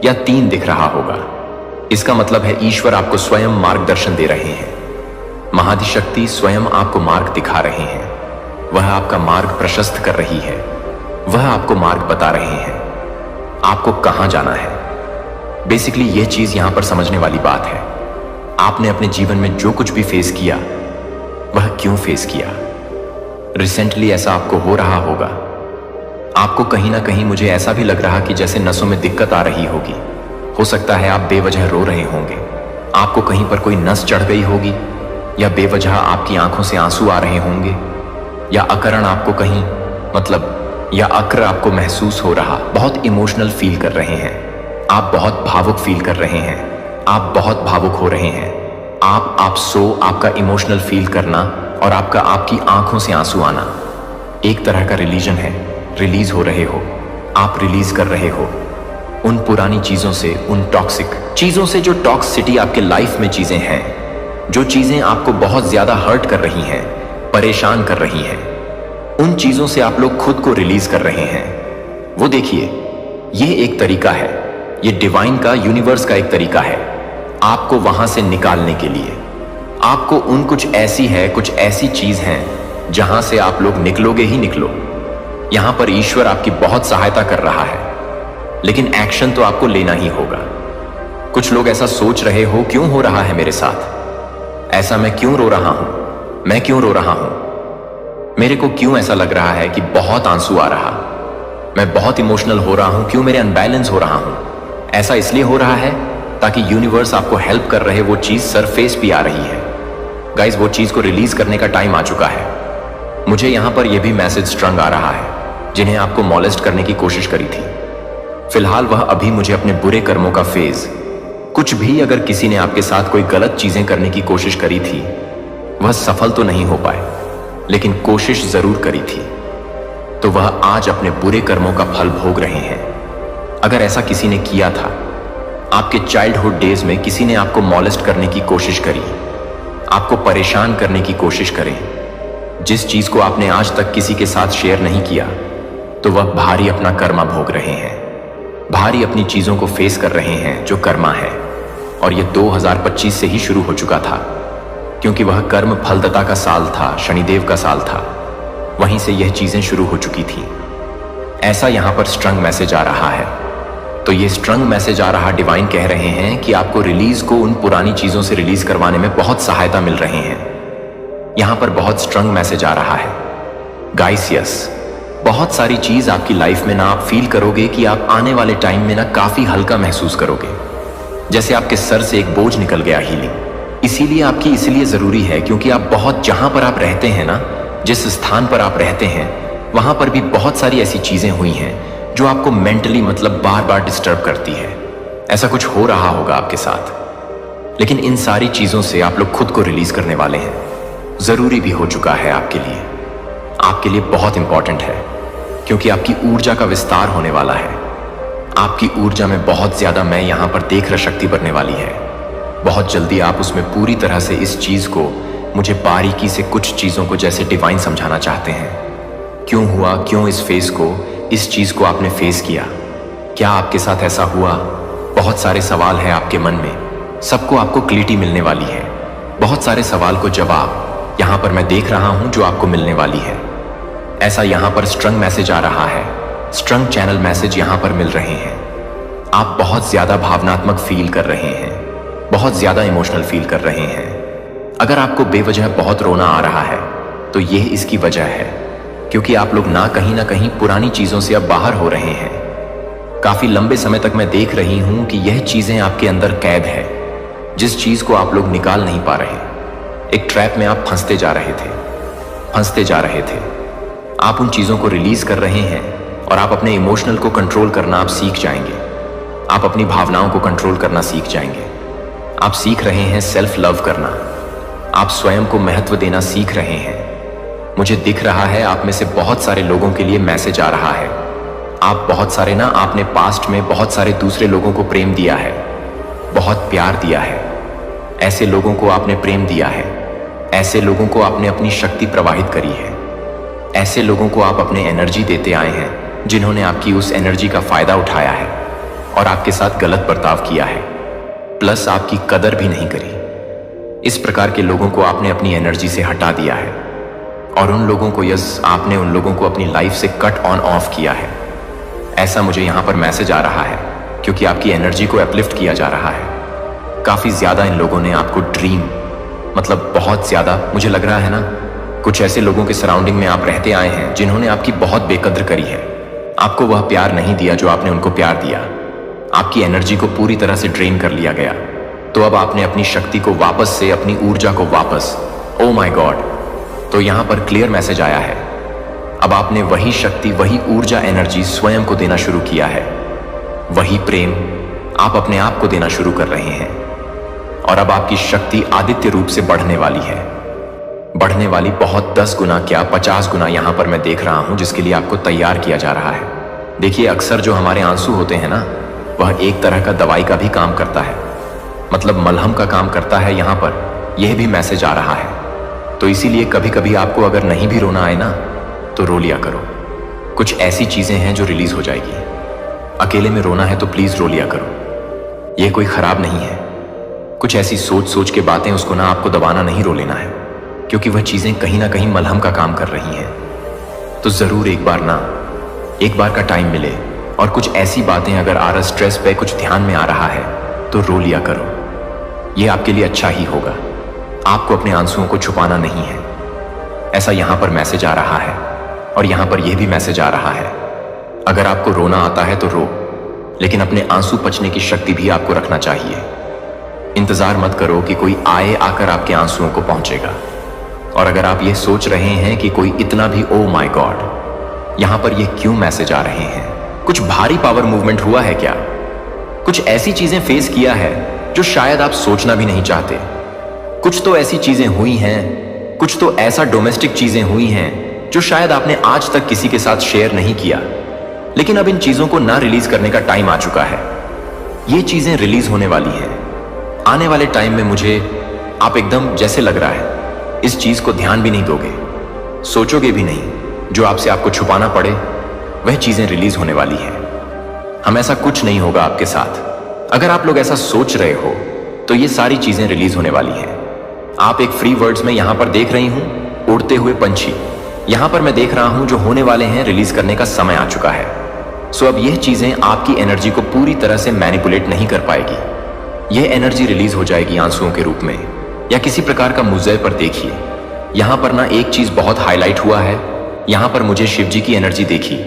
या 3 दिख रहा होगा। इसका मतलब है ईश्वर आपको स्वयं मार्गदर्शन दे रहे हैं। महादिशक्ति स्वयं आपको मार्ग दिखा रहे हैं। वह आपका मार्ग प्रशस्त कर रही है, वह आपको मार्ग बता रहे हैं आपको कहां जाना है। बेसिकली यह चीज यहां पर समझने वाली बात है, आपने अपने जीवन में जो कुछ भी फेस किया वह क्यों फेस किया। रिसेंटली ऐसा आपको हो रहा होगा, आपको कहीं ना कहीं मुझे ऐसा भी लग रहा कि जैसे नसों में दिक्कत आ रही होगी। हो सकता है आप बेवजह रो रहे होंगे, आपको कहीं पर कोई नस चढ़ गई होगी, या बेवजह आपकी आंखों से आंसू आ रहे होंगे, या अकरण आपको कहीं मतलब या अक्र आपको महसूस हो रहा, बहुत इमोशनल फील कर रहे हैं, आप बहुत भावुक फील कर रहे हैं, आप बहुत भावुक हो रहे हैं। आपका इमोशनल फील करना और आपकी आंखों से आंसू आना एक तरह का रिलीजन है। रिलीज हो रहे हो, आप रिलीज कर रहे हो उन पुरानी चीजों से, उन टॉक्सिक चीजों से, जो टॉक्सिसिटी आपके लाइफ में चीजें हैं, जो चीजें आपको बहुत ज्यादा हर्ट कर रही हैं, परेशान कर रही हैं, उन चीजों से आप लोग खुद को रिलीज कर रहे हैं। वो देखिए, ये एक तरीका है, ये डिवाइन का, यूनिवर्स का एक तरीका है आपको वहां से निकालने के लिए। आपको उन कुछ ऐसी चीज हैं जहां से आप लोग निकलोगे ही निकलो। यहां पर ईश्वर आपकी बहुत सहायता कर रहा है, लेकिन एक्शन तो आपको लेना ही होगा। कुछ लोग ऐसा सोच रहे हो, क्यों हो रहा है मेरे साथ ऐसा, मैं क्यों रो रहा हूं, मैं क्यों रो रहा हूं, मेरे को क्यों ऐसा लग रहा है कि बहुत आंसू आ रहा, मैं बहुत इमोशनल हो रहा हूं, क्यों मेरे अनबैलेंस हो रहा हूं। ऐसा इसलिए हो रहा है ताकि यूनिवर्स आपको हेल्प कर रहे वो चीज सरफेस पे आ रही है। गाइस, वो चीज को रिलीज करने का टाइम आ चुका है। मुझे यहां पर यह भी मैसेज स्ट्रंग आ रहा है जिन्हें आपको मॉलेस्ट करने की कोशिश करी थी। फिलहाल वह अभी मुझे अपने बुरे कर्मों का फेज, कुछ भी अगर किसी ने आपके साथ कोई गलत चीजें करने की कोशिश करी थी, वह सफल तो नहीं हो पाए, लेकिन कोशिश जरूर करी थी, तो वह आज अपने बुरे कर्मों का फल भोग रहे हैं। अगर ऐसा किसी ने किया था, आपके चाइल्डहुड डेज में किसी ने आपको मॉलेस्ट करने की कोशिश करी, आपको परेशान करने की कोशिश करे, जिस चीज को आपने आज तक किसी के साथ शेयर नहीं किया, तो वह भारी अपना कर्मा भोग रहे हैं, भारी अपनी चीजों को फेस कर रहे हैं जो कर्मा है। और यह 2025 से ही शुरू हो चुका था, क्योंकि वह कर्म फलदता का साल था, शनिदेव का साल था। वहीं से यह चीजें शुरू हो चुकी थी। ऐसा यहां पर स्ट्रंग मैसेज आ रहा है। तो ये स्ट्रंग मैसेज आ रहा, डिवाइन कह रहे हैं कि आपको रिलीज को उन पुरानी चीजों से रिलीज करवाने में बहुत सहायता मिल रहे हैं। यहां पर बहुत स्ट्रंग मैसेज आ रहा है गाइस। यस, बहुत सारी चीज आपकी लाइफ में ना आप फील करोगे कि आप आने वाले टाइम में ना काफी हल्का महसूस करोगे, जैसे आपके सर से एक बोझ निकल गया, हीलिंग। इसीलिए आपकी इसलिए जरूरी है क्योंकि आप बहुत, जहां पर आप रहते हैं ना, जिस स्थान पर आप रहते हैं, वहां पर भी बहुत सारी ऐसी चीजें हुई हैं जो आपको मेंटली मतलब बार बार डिस्टर्ब करती है। ऐसा कुछ हो रहा होगा आपके साथ, लेकिन इन सारी चीजों से आप लोग खुद को रिलीज करने वाले हैं। जरूरी भी हो चुका है आपके लिए बहुत इंपॉर्टेंट है, क्योंकि आपकी ऊर्जा का विस्तार होने वाला है। आपकी ऊर्जा में बहुत ज्यादा, मैं यहां पर देख रहा, शक्ति बढ़ने वाली है। बहुत जल्दी आप उसमें पूरी तरह से इस चीज को, मुझे बारीकी से कुछ चीजों को जैसे डिवाइन समझाना चाहते हैं। क्यों हुआ, क्यों इस फेस को, इस चीज को आपने फेस किया, क्या आपके साथ ऐसा हुआ। बहुत सारे सवाल हैं आपके मन में, सबको आपको क्लैरिटी मिलने वाली है। बहुत सारे सवाल को जवाब यहां पर मैं देख रहा हूं जो आपको मिलने वाली है। ऐसा यहां पर स्ट्रंग मैसेज आ रहा है, स्ट्रंग चैनल मैसेज यहां पर मिल रहे हैं। आप बहुत ज्यादा भावनात्मक फील कर रहे हैं, बहुत ज्यादा इमोशनल फील कर रहे हैं। अगर आपको बेवजह बहुत रोना आ रहा है तो यह इसकी वजह है, क्योंकि आप लोग ना कहीं पुरानी चीजों से अब बाहर हो रहे हैं। काफी लंबे समय तक मैं देख रही हूं कि यह चीजें आपके अंदर कैद है, जिस चीज को आप लोग निकाल नहीं पा रहे। एक ट्रैप में आप फंसते जा रहे थे। आप उन चीजों को रिलीज कर रहे हैं और आप अपने इमोशनल को कंट्रोल करना आप सीख जाएंगे। आप अपनी भावनाओं को कंट्रोल करना सीख जाएंगे। आप सीख रहे हैं सेल्फ लव करना। आप स्वयं को महत्व देना सीख रहे हैं। मुझे दिख रहा है आप में से बहुत सारे लोगों के लिए मैसेज आ रहा है। आप बहुत सारे ना, आपने पास्ट में बहुत सारे दूसरे लोगों को प्रेम दिया है, बहुत प्यार दिया है। ऐसे लोगों को आपने प्रेम दिया है, ऐसे लोगों को आपने अपनी शक्ति प्रवाहित करी है, ऐसे लोगों को आप अपने एनर्जी देते आए हैं जिन्होंने आपकी उस एनर्जी का फायदा उठाया है और आपके साथ गलत बर्ताव किया है, प्लस आपकी कदर भी नहीं करी। इस प्रकार के लोगों को आपने अपनी एनर्जी से हटा दिया है और उन लोगों को आपने उन लोगों को अपनी लाइफ से कट ऑन ऑफ किया है। ऐसा मुझे यहां पर मैसेज आ रहा है, क्योंकि आपकी एनर्जी को अपलिफ्ट किया जा रहा है। काफी ज्यादा इन लोगों ने आपको ड्रीम, मतलब बहुत ज्यादा, मुझे लग रहा है ना, कुछ ऐसे लोगों के सराउंडिंग में आप रहते आए हैं जिन्होंने आपकी बहुत बेकद्र करी है। आपको वह प्यार नहीं दिया जो आपने उनको प्यार दिया। आपकी एनर्जी को पूरी तरह से ड्रेन कर लिया गया। तो अब आपने अपनी शक्ति को वापस से, अपनी ऊर्जा को वापस, ओ माय गॉड, तो यहां पर क्लियर मैसेज आया है। अब आपने वही शक्ति, वही ऊर्जा, एनर्जी स्वयं को देना शुरू किया है। वही प्रेम आप अपने आप को देना शुरू कर रहे हैं और अब आपकी शक्ति आदित्य रूप से बढ़ने वाली है। बढ़ने वाली, बहुत 10 गुना क्या 50 गुना यहां पर मैं देख रहा हूं, जिसके लिए आपको तैयार किया जा रहा है। देखिए, अक्सर जो हमारे आंसू होते हैं ना, वह एक तरह का दवाई का भी काम करता है, मतलब मलहम का काम करता है। यहां पर यह भी मैसेज आ रहा है। तो इसीलिए कभी कभी आपको अगर नहीं भी रोना आए ना, तो रो लिया करो। कुछ ऐसी चीजें हैं जो रिलीज हो जाएगी। अकेले में रोना है तो प्लीज रो लिया करो, यह कोई खराब नहीं है। कुछ ऐसी सोच के बातें, उसको ना आपको दबाना नहीं, रो लेना है, क्योंकि वह चीजें कहीं ना कहीं मलहम का काम कर रही हैं। तो जरूर एक बार का टाइम मिले और कुछ ऐसी बातें, अगर आर स्ट्रेस पे कुछ ध्यान में आ रहा है तो रो लिया करो। यह आपके लिए अच्छा ही होगा। आपको अपने आंसुओं को छुपाना नहीं है। ऐसा यहां पर मैसेज आ रहा है और यहां पर यह भी मैसेज आ रहा है, अगर आपको रोना आता है तो रो, लेकिन अपने आंसू पचने की शक्ति भी आपको रखना चाहिए। इंतजार मत करो कि कोई आकर आपके आंसुओं को पहुंचेगा। और अगर आप यह सोच रहे हैं कि कोई इतना भी, ओ माय गॉड, यहां पर यह क्यों मैसेज आ रहे हैं? कुछ भारी पावर मूवमेंट हुआ है क्या? कुछ ऐसी चीजें फेस किया है जो शायद आप सोचना भी नहीं चाहते। कुछ तो ऐसी चीजें हुई हैं, कुछ तो ऐसा डोमेस्टिक चीजें हुई हैं जो शायद आपने आज तक किसी के साथ शेयर नहीं किया, लेकिन अब इन चीजों को ना रिलीज करने का टाइम आ चुका है। ये चीजें रिलीज होने वाली हैं। आने वाले टाइम में मुझे आप एकदम, जैसे लग रहा है, इस चीज को ध्यान भी नहीं दोगे, सोचोगे भी नहीं। जो आपसे आपको छुपाना पड़े वह चीजें रिलीज होने वाली हैं। हम ऐसा कुछ नहीं होगा आपके साथ। अगर आप लोग ऐसा सोच रहे हो तो ये सारी चीजें रिलीज होने वाली हैं। आप एक फ्री वर्ड्स में यहां पर देख रही हूं, उड़ते हुए पंछी। यहां पर मैं देख रहा हूं जो होने वाले हैं, रिलीज करने का समय आ चुका है। सो अब यह चीजें आपकी एनर्जी को पूरी तरह से मैनिपुलेट नहीं कर पाएगी। यह एनर्जी रिलीज हो जाएगी आंसुओं के रूप में या किसी प्रकार का मुज्जे पर। देखिए, यहां पर ना एक चीज बहुत हाईलाइट हुआ है। यहां पर मुझे शिव जी की एनर्जी देखी।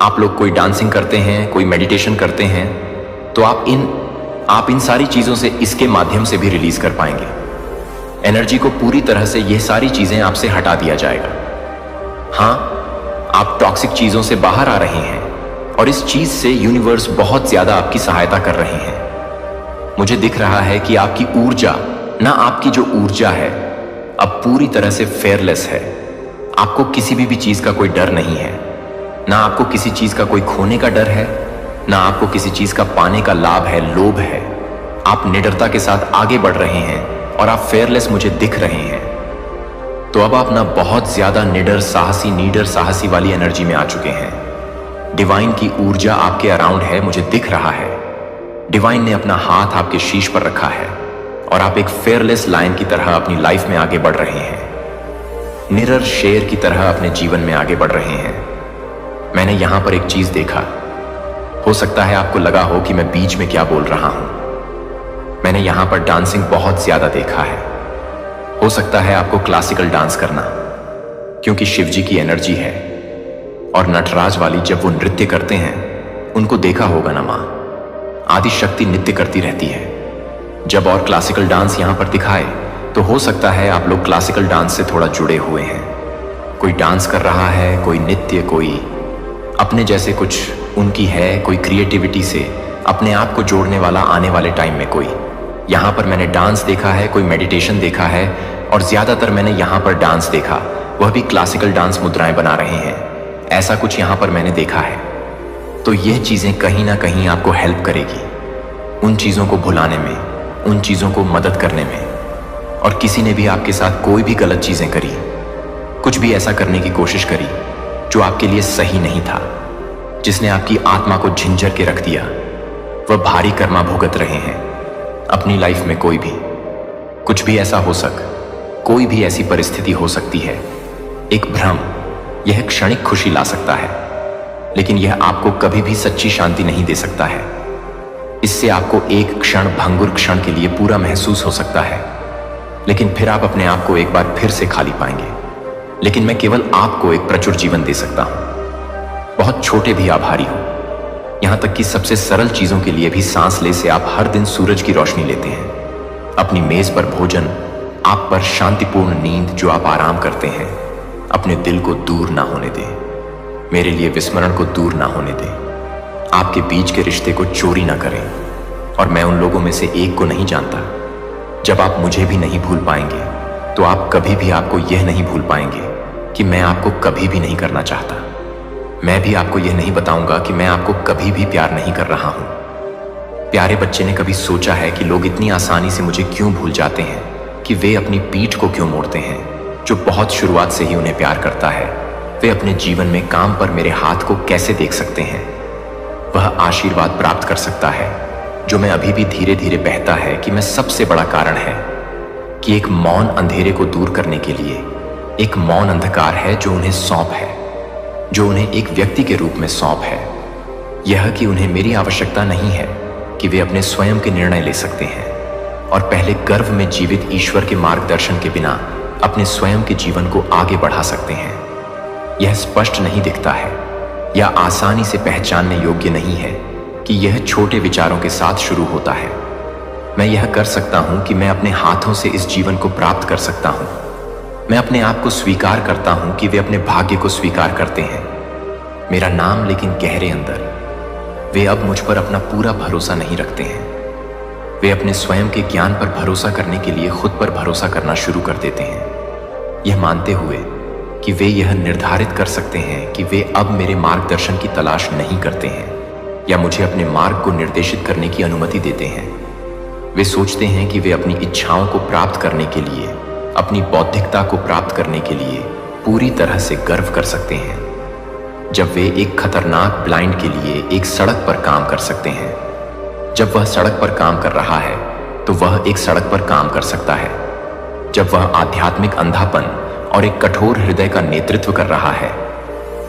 आप लोग कोई डांसिंग करते हैं, कोई मेडिटेशन करते हैं, तो आप इन सारी चीजों से, इसके माध्यम से भी रिलीज कर पाएंगे। एनर्जी को पूरी तरह से यह सारी चीजें आपसे हटा दिया जाएगा। हां, आप टॉक्सिक चीजों से बाहर आ रहे हैं और इस चीज से यूनिवर्स बहुत ज्यादा आपकी सहायता कर रहे हैं। मुझे दिख रहा है कि आपकी ऊर्जा, ना आपकी जो ऊर्जा है, अब पूरी तरह से फेयरलेस है। आपको किसी भी चीज का कोई डर नहीं है। ना आपको किसी चीज का कोई खोने का डर है, ना आपको किसी चीज का पाने का लाभ है, लोभ है। आप निडरता के साथ आगे बढ़ रहे हैं और आप फेयरलेस मुझे दिख रहे हैं। तो अब आप ना बहुत ज्यादा नीडर साहसी वाली एनर्जी में आ चुके हैं। डिवाइन की ऊर्जा आपके अराउंड है, मुझे दिख रहा है। डिवाइन ने अपना हाथ आपके शीश पर रखा है और आप एक फेयरलेस लायन की तरह अपनी लाइफ में आगे बढ़ रहे हैं। निरर शेर की तरह अपने जीवन में आगे बढ़ रहे हैं। मैंने यहां पर एक चीज देखा। हो सकता है आपको लगा हो कि मैं बीच में क्या बोल रहा हूं। मैंने यहां पर डांसिंग बहुत ज्यादा देखा है। हो सकता है आपको क्लासिकल डांस करना, क्योंकि शिवजी की एनर्जी है। और नटराज वाली जब वो नृत्य करते हैं, उनको देखा होगा ना मां, आदि शक्ति नृत्य करती रहती है। जब और क्लासिकल डांस यहां पर दिखाए तो हो सकता है आप लोग क्लासिकल डांस से थोड़ा जुड़े हुए हैं। कोई डांस कर रहा है, कोई नृत्य, कोई अपने जैसे कुछ उनकी है, कोई क्रिएटिविटी से अपने आप को जोड़ने वाला आने वाले टाइम में कोई। यहां पर मैंने डांस देखा है, कोई मेडिटेशन देखा है, और ज्यादातर मैंने यहां पर डांस देखा, वह भी क्लासिकल डांस मुद्राएं बना रहे हैं। ऐसा कुछ यहां पर मैंने देखा है। तो यह चीजें कहीं ना कहीं आपको हेल्प करेगी उन चीजों को भुलाने में, उन चीजों को मदद करने में। और किसी ने भी आपके साथ कोई भी गलत चीजें करी, कुछ भी ऐसा करने की कोशिश करी जो आपके लिए सही नहीं था, जिसने आपकी आत्मा को झिंझर के रख दिया, वह भारी कर्मा भुगत रहे हैं अपनी लाइफ में। कोई भी कुछ भी ऐसा हो कोई भी ऐसी परिस्थिति हो सकती है। एक भ्रम यह क्षणिक खुशी ला सकता है, लेकिन यह आपको कभी भी सच्ची शांति नहीं दे सकता है। इससे आपको एक क्षण, भंगुर क्षण के लिए पूरा महसूस हो सकता है, लेकिन फिर आप अपने आप को एक बार फिर से खाली पाएंगे। लेकिन मैं केवल आपको एक प्रचुर जीवन दे सकता हूं, बहुत छोटे भी आभारी हो। यहां तक कि सबसे सरल चीजों के लिए भी सांस ले से आप हर दिन सूरज की रोशनी लेते हैं। अपनी मेज पर भोजन, आप पर शांतिपूर्ण नींद, जो आप आराम करते हैं। अपने दिल को दूर ना होने दें, मेरे लिए विस्मरण को दूर ना होने दें। आपके बीच के रिश्ते को चोरी ना करें। और मैं उन लोगों में से एक को नहीं जानता। जब आप मुझे भी नहीं भूल पाएंगे, तो आप कभी भी आपको यह नहीं भूल पाएंगे कि मैं आपको कभी भी नहीं करना चाहता। मैं भी आपको यह नहीं बताऊंगा कि मैं आपको कभी भी प्यार नहीं कर रहा हूं। प्यारे बच्चे ने कभी सोचा है कि लोग इतनी आसानी से मुझे क्यों भूल जाते हैं, कि वे अपनी पीठ को क्यों मोड़ते हैं? जो बहुत शुरुआत से ही उन्हें प्यार करता है, वे अपने जीवन में काम पर मेरे हाथ को कैसे देख सकते हैं? वह आशीर्वाद प्राप्त कर सकता है जो मैं अभी भी धीरे धीरे बहता है, कि मैं सबसे बड़ा कारण है कि एक मौन अंधेरे को दूर करने के लिए एक मौन अंधकार है जो उन्हें सौंप है, जो उन्हें एक व्यक्ति के रूप में सौंप है। यह कि उन्हें मेरी आवश्यकता नहीं है, कि वे अपने स्वयं के निर्णय ले सकते हैं और पहले गर्भ में जीवित ईश्वर के मार्गदर्शन के बिना अपने स्वयं के जीवन को आगे बढ़ा सकते हैं। यह स्पष्ट नहीं दिखता है या आसानी से पहचानने योग्य नहीं है कि यह छोटे विचारों के साथ शुरू होता है। मैं यह कर सकता हूं कि मैं अपने हाथों से इस जीवन को प्राप्त कर सकता हूं। मैं अपने आप को स्वीकार करता हूं कि वे अपने भाग्य को स्वीकार करते हैं। मेरा नाम, लेकिन गहरे अंदर वे अब मुझ पर अपना पूरा भरोसा नहीं रखते हैं। वे अपने स्वयं के ज्ञान पर भरोसा करने के लिए खुद पर भरोसा करना शुरू कर देते हैं, यह मानते हुए कि वे यह निर्धारित कर सकते हैं कि वे अब मेरे मार्गदर्शन की तलाश नहीं करते हैं या मुझे अपने मार्ग को निर्देशित करने की अनुमति देते हैं। वे सोचते हैं कि वे अपनी इच्छाओं को प्राप्त करने के लिए, अपनी बौद्धिकता को प्राप्त करने के लिए पूरी तरह से गर्व कर सकते हैं। जब वे एक खतरनाक ब्लाइंड के लिए एक सड़क पर काम कर सकते हैं, जब वह सड़क पर काम कर रहा है तो वह एक सड़क पर काम कर सकता है। जब वह आध्यात्मिक अंधापन और एक कठोर हृदय का नेतृत्व कर रहा है,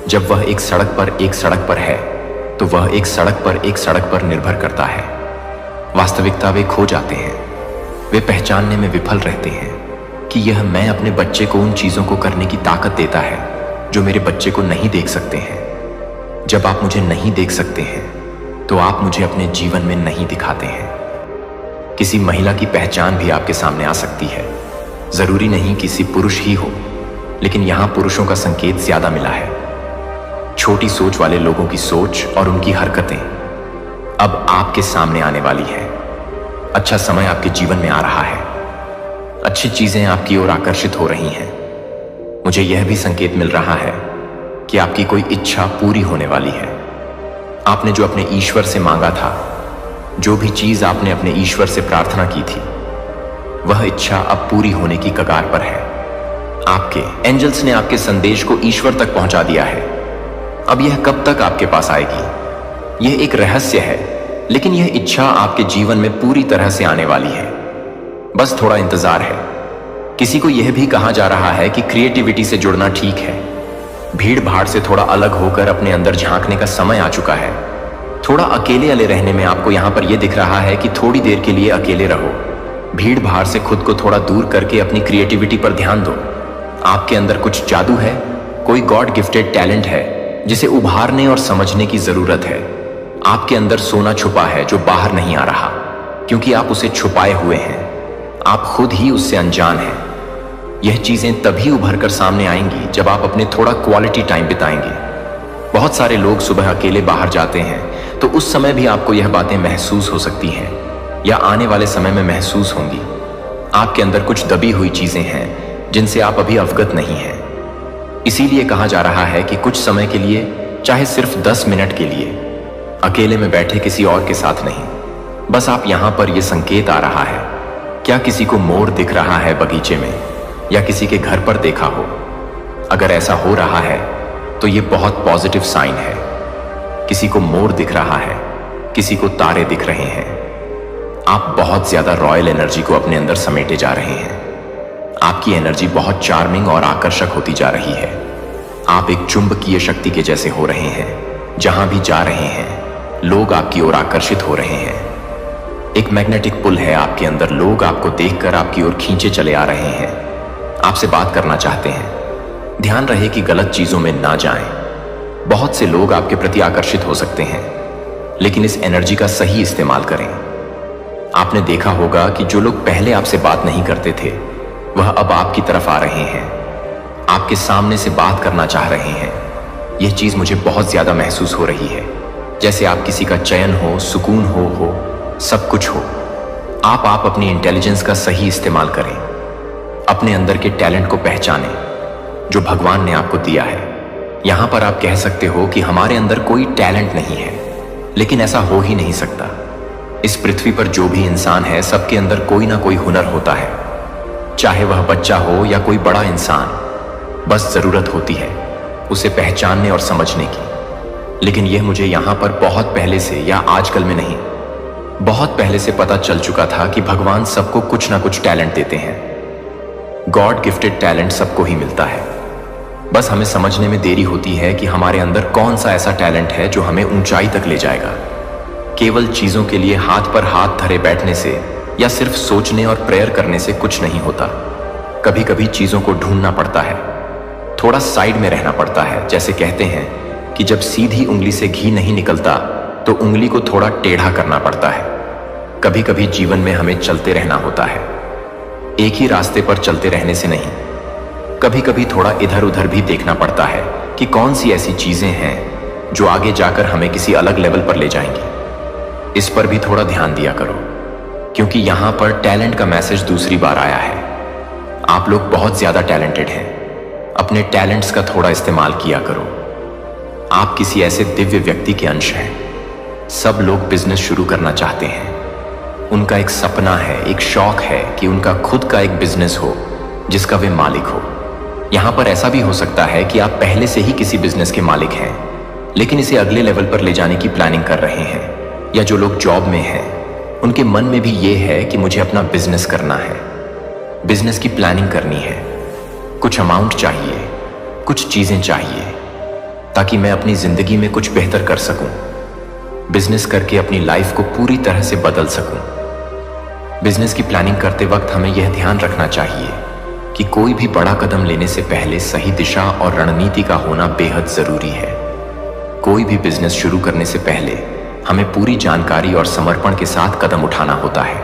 जब वह एक सड़क पर है तो वह एक सड़क पर निर्भर करता है। वास्तविकता वे खो जाते हैं। वे पहचानने में विफल रहते हैं कि यह मैं अपने बच्चे को उन चीजों को करने की ताकत देता है जो मेरे बच्चे को नहीं देख सकते हैं। जब आप मुझे नहीं देख सकते हैं तो आप मुझे अपने जीवन में नहीं दिखाते हैं। किसी महिला की पहचान भी आपके सामने आ सकती है, जरूरी नहीं किसी पुरुष ही हो, लेकिन यहां पुरुषों का संकेत ज्यादा मिला है। छोटी सोच वाले लोगों की सोच और उनकी हरकतें अब आपके सामने आने वाली है। अच्छा समय आपके जीवन में आ रहा है। अच्छी चीजें आपकी ओर आकर्षित हो रही हैं। मुझे यह भी संकेत मिल रहा है कि आपकी कोई इच्छा पूरी होने वाली है। आपने जो अपने ईश्वर से मांगा था, जो भी चीज आपने अपने ईश्वर से प्रार्थना की थी, वह इच्छा अब पूरी होने की कगार पर है। आपके एंजल्स ने आपके संदेश को ईश्वर तक पहुंचा दिया है। अब यह कब तक आपके पास आएगी, यह एक रहस्य है, लेकिन यह इच्छा आपके जीवन में पूरी तरह से आने वाली है। बस थोड़ा इंतजार है। किसी को यह भी कहा जा रहा है कि क्रिएटिविटी से जुड़ना ठीक है। भीड़ भाड़ से थोड़ा अलग होकर अपने अंदर झांकने का समय आ चुका है। थोड़ा अकेले रहने में आपको यहाँ पर यह दिख रहा है कि थोड़ी देर के लिए अकेले रहो। भीड़ भाड़ से खुद को थोड़ा दूर करके अपनी क्रिएटिविटी पर ध्यान दो। आपके अंदर कुछ जादू है, कोई गॉड गिफ्टेड टैलेंट है जिसे उभारने और समझने की जरूरत है। आपके अंदर सोना छुपा है जो बाहर नहीं आ रहा, क्योंकि आप उसे छुपाए हुए हैं। आप खुद ही उससे अनजान हैं। यह चीजें तभी उभर कर सामने आएंगी जब आप अपने थोड़ा क्वालिटी टाइम बिताएंगे। बहुत सारे लोग सुबह अकेले बाहर जाते हैं, तो उस समय भी आपको यह बातें महसूस हो सकती हैं या आने वाले समय में महसूस होंगी। आपके अंदर कुछ दबी हुई चीजें हैं जिनसे आप अभी अवगत नहीं हैं। इसीलिए कहा जा रहा है कि कुछ समय के लिए, चाहे सिर्फ 10 मिनट के लिए, अकेले में बैठे किसी और के साथ नहीं, बस आप यहां पर यह संकेत आ रहा है। क्या किसी को मोर दिख रहा है बगीचे में, या किसी के घर पर देखा हो? अगर ऐसा हो रहा है तो यह बहुत पॉजिटिव साइन है। किसी को मोर दिख रहा है, किसी को तारे दिख रहे हैं। आप बहुत ज्यादा रॉयल एनर्जी को अपने अंदर समेटे जा रहे हैं। आपकी एनर्जी बहुत चार्मिंग और आकर्षक होती जा रही है। आप एक चुंबकीय शक्ति के जैसे हो रहे हैं। जहां भी जा रहे हैं लोग आपकी ओर आकर्षित हो रहे हैं। एक मैग्नेटिक पुल है आपके अंदर। लोग आपको देखकर आपकी ओर खींचे चले आ रहे हैं, आपसे बात करना चाहते हैं। ध्यान रहे कि गलत चीजों में ना जाएं। बहुत से लोग आपके प्रति आकर्षित हो सकते हैं, लेकिन इस एनर्जी का सही इस्तेमाल करें। आपने देखा होगा कि जो लोग पहले आपसे बात नहीं करते थे, वह अब आपकी तरफ आ रहे हैं, आपके सामने से बात करना चाह रहे हैं। यह चीज मुझे बहुत ज्यादा महसूस हो रही है, जैसे आप किसी का चयन हो, सुकून हो, सब कुछ हो। आप अपनी इंटेलिजेंस का सही इस्तेमाल करें। अपने अंदर के टैलेंट को पहचानें जो भगवान ने आपको दिया है। यहां पर आप कह सकते हो कि हमारे अंदर कोई टैलेंट नहीं है, लेकिन ऐसा हो ही नहीं सकता। इस पृथ्वी पर जो भी इंसान है, सबके अंदर कोई ना कोई हुनर होता है, चाहे वह बच्चा हो या कोई बड़ा इंसान। बस जरूरत होती है उसे पहचानने और समझने की। लेकिन यह मुझे यहां पर बहुत पहले से, या आजकल में नहीं, बहुत पहले से पता चल चुका था कि भगवान सबको कुछ ना कुछ टैलेंट देते हैं। गॉड गिफ्टेड टैलेंट सबको ही मिलता है। बस हमें समझने में देरी होती है कि हमारे अंदर कौन सा ऐसा टैलेंट है जो हमें ऊंचाई तक ले जाएगा। केवल चीजों के लिए हाथ पर हाथ धरे बैठने से या सिर्फ सोचने और प्रेयर करने से कुछ नहीं होता। कभी कभी चीजों को ढूंढना पड़ता है, थोड़ा साइड में रहना पड़ता है। जैसे कहते हैं कि जब सीधी उंगली से घी नहीं निकलता तो उंगली को थोड़ा टेढ़ा करना पड़ता है। कभी कभी जीवन में हमें चलते रहना होता है, एक ही रास्ते पर चलते रहने से नहीं। कभी कभी थोड़ा इधर उधर भी देखना पड़ता है कि कौन सी ऐसी चीजें हैं जो आगे जाकर हमें किसी अलग लेवल पर ले जाएंगी। इस पर भी थोड़ा ध्यान दिया करो, क्योंकि यहां पर टैलेंट का मैसेज दूसरी बार आया है। आप लोग बहुत ज्यादा टैलेंटेड हैं, अपने टैलेंट्स का थोड़ा इस्तेमाल किया करो। आप किसी ऐसे दिव्य व्यक्ति के अंश हैं। सब लोग बिजनेस शुरू करना चाहते हैं। उनका एक सपना है, एक शौक है कि उनका खुद का एक बिजनेस हो जिसका वे मालिक हो। यहां पर ऐसा भी हो सकता है कि आप पहले से ही किसी बिजनेस के मालिक हैं, लेकिन इसे अगले लेवल पर ले जाने की प्लानिंग कर रहे हैं। या जो लोग जॉब में हैं, उनके मन में भी ये है कि मुझे अपना बिजनेस करना है, बिजनेस की प्लानिंग करनी है। कुछ अमाउंट चाहिए, कुछ चीजें चाहिए, ताकि मैं अपनी जिंदगी में कुछ बेहतर कर सकूं, बिजनेस करके अपनी लाइफ को पूरी तरह से बदल सकूं। बिजनेस की प्लानिंग करते वक्त हमें यह ध्यान रखना चाहिए कि कोई भी बड़ा कदम लेने से पहले सही दिशा और रणनीति का होना बेहद जरूरी है। कोई भी बिजनेस शुरू करने से पहले हमें पूरी जानकारी और समर्पण के साथ कदम उठाना होता है।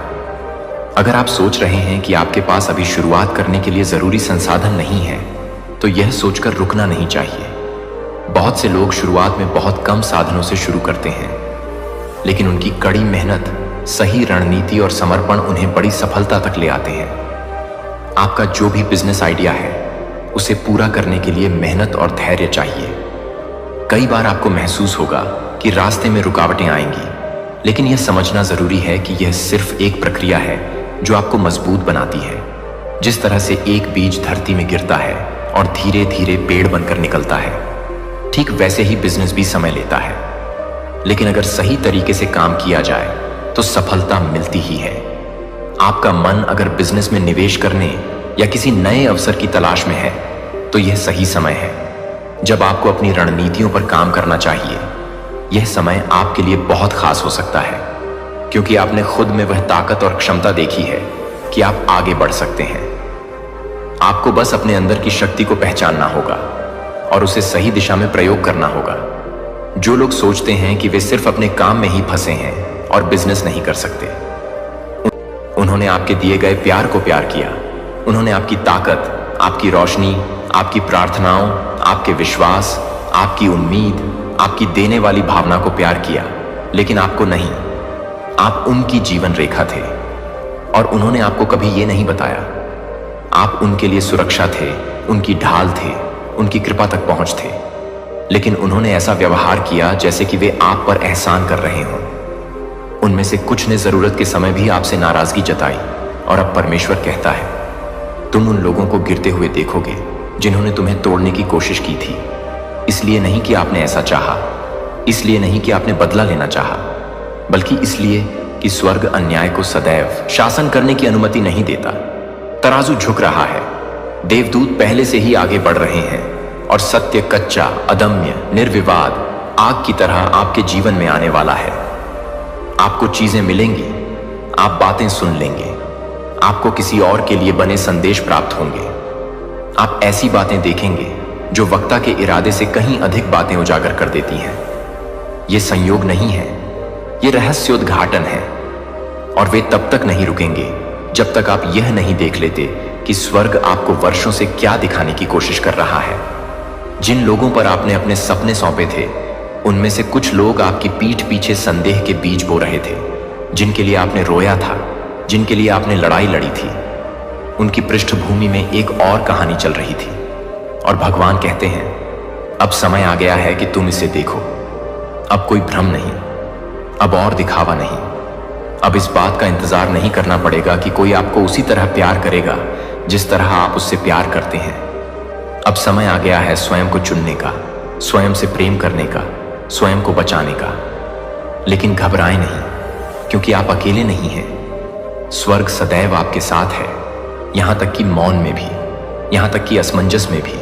अगर आप सोच रहे हैं कि आपके पास अभी शुरुआत करने के लिए जरूरी संसाधन नहीं है, तो यह सोचकर रुकना नहीं चाहिए। बहुत से लोग शुरुआत में बहुत कम साधनों से शुरू करते हैं, लेकिन उनकी कड़ी मेहनत, सही रणनीति और समर्पण उन्हें बड़ी सफलता तक ले आते हैं। आपका जो भी बिजनेस आइडिया है, उसे पूरा करने के लिए मेहनत और धैर्य चाहिए। कई बार आपको महसूस होगा कि रास्ते में रुकावटें आएंगी, लेकिन यह समझना जरूरी है कि यह सिर्फ एक प्रक्रिया है जो आपको मजबूत बनाती है। जिस तरह से एक बीज धरती में गिरता है और धीरे धीरे पेड़ बनकर निकलता है, ठीक वैसे ही बिजनेस भी समय लेता है। लेकिन अगर सही तरीके से काम किया जाए तो सफलता मिलती ही है। आपका मन अगर बिजनेस में निवेश करने या किसी नए अवसर की तलाश में है, तो यह सही समय है जब आपको अपनी रणनीतियों पर काम करना चाहिए। यह समय आपके लिए बहुत खास हो सकता है, क्योंकि आपने खुद में वह ताकत और क्षमता देखी है कि आप आगे बढ़ सकते हैं। आपको बस अपने अंदर की शक्ति को पहचानना होगा और उसे सही दिशा में प्रयोग करना होगा। जो लोग सोचते हैं कि वे सिर्फ अपने काम में ही फंसे हैं और बिजनेस नहीं कर सकते, उन्होंने आपके दिए गए प्यार को प्यार किया। उन्होंने आपकी ताकत, आपकी रोशनी, आपकी प्रार्थनाओं, आपके विश्वास, आपकी उम्मीद, आपकी देने वाली भावना को प्यार किया, लेकिन आपको नहीं। आप उनकी जीवन रेखा थे और उन्होंने आपको कभी यह नहीं बताया। आप उनके लिए सुरक्षा थे, उनकी ढाल थे, उनकी कृपा तक पहुंच थे, लेकिन उन्होंने ऐसा व्यवहार किया जैसे कि वे आप पर एहसान कर रहे हों। उनमें से कुछ ने जरूरत के समय भी आपसे नाराजगी जताई, और अब परमेश्वर कहता है, तुम उन लोगों को गिरते हुए देखोगे जिन्होंने तुम्हें तोड़ने की कोशिश की थी। इसलिए नहीं कि आपने ऐसा चाहा, इसलिए नहीं कि आपने बदला लेना चाहा, बल्कि इसलिए कि स्वर्ग अन्याय को सदैव शासन करने की अनुमति नहीं देता। तराजू झुक रहा है, देवदूत पहले से ही आगे बढ़ रहे हैं, और सत्य कच्चा, अदम्य, निर्विवाद आग की तरह आपके जीवन में आने वाला है। आपको चीजें मिलेंगी, आप बातें सुन लेंगे, आपको किसी और के लिए बने संदेश प्राप्त होंगे। आप ऐसी बातें देखेंगे जो वक्ता के इरादे से कहीं अधिक बातें उजागर कर देती हैं। ये संयोग नहीं है, ये रहस्योद्घाटन है, और वे तब तक नहीं रुकेंगे जब तक आप यह नहीं देख लेते कि स्वर्ग आपको वर्षों से क्या दिखाने की कोशिश कर रहा है। जिन लोगों पर आपने अपने सपने सौंपे थे, उनमें से कुछ लोग आपकी पीठ पीछे संदेह के बीज बो रहे थे। जिनके लिए आपने रोया था, जिनके लिए आपने लड़ाई लड़ी थी, उनकी पृष्ठभूमि में एक और कहानी चल रही थी। और भगवान कहते हैं, अब समय आ गया है कि तुम इसे देखो। अब कोई भ्रम नहीं, अब और दिखावा नहीं। अब इस बात का इंतजार नहीं करना पड़ेगा कि कोई आपको उसी तरह प्यार करेगा जिस तरह आप उससे प्यार करते हैं। अब समय आ गया है स्वयं को चुनने का, स्वयं से प्रेम करने का, स्वयं को बचाने का। लेकिन घबराएं नहीं, क्योंकि आप अकेले नहीं हैं। स्वर्ग सदैव आपके साथ है, यहां तक कि मौन में भी, यहां तक कि असमंजस में भी,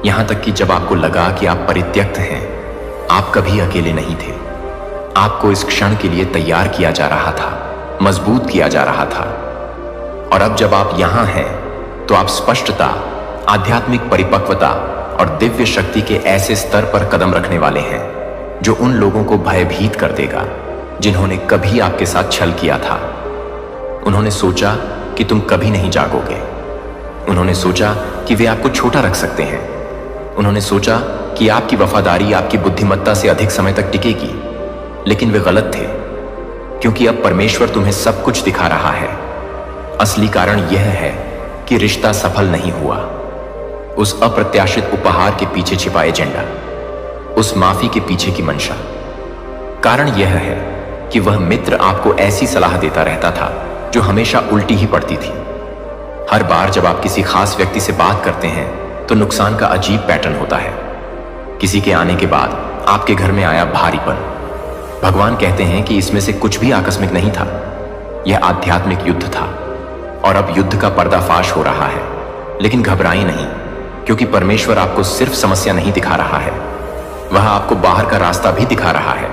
यहां तक कि जब आपको लगा कि आप परित्यक्त हैं। आप कभी अकेले नहीं थे। आपको इस क्षण के लिए तैयार किया जा रहा था, मजबूत किया जा रहा था। और अब जब आप यहां हैं, तो आप स्पष्टता, आध्यात्मिक परिपक्वता और दिव्य शक्ति के ऐसे स्तर पर कदम रखने वाले हैं जो उन लोगों को भयभीत कर देगा जिन्होंने कभी आपके साथ छल किया था। उन्होंने सोचा कि तुम कभी नहीं जागोगे। उन्होंने सोचा कि वे आपको छोटा रख सकते हैं। उन्होंने सोचा कि आपकी वफादारी आपकी बुद्धिमत्ता से अधिक समय तक टिकेगी, लेकिन वे गलत थे, क्योंकि अब परमेश्वर तुम्हें सब कुछ दिखा रहा है। असली कारण यह है कि रिश्ता सफल नहीं हुआ। उस अप्रत्याशित उपहार के पीछे छिपा एजेंडा, उस माफी के पीछे की मंशा। कारण यह है कि वह मित्र आपको ऐसी सलाह देता रहता था जो हमेशा उल्टी ही पड़ती थी। हर बार जब आप किसी खास व्यक्ति से बात करते हैं, तो नुकसान का अजीब पैटर्न होता है। किसी के आने के बाद आपके घर में आया भारीपन। भगवान कहते हैं कि इसमें से कुछ भी आकस्मिक नहीं था। यह आध्यात्मिक युद्ध था, और अब युद्ध का पर्दाफाश हो रहा है। लेकिन घबराएं नहीं, क्योंकि परमेश्वर आपको सिर्फ समस्या नहीं दिखा रहा है, वह आपको बाहर का रास्ता भी दिखा रहा है।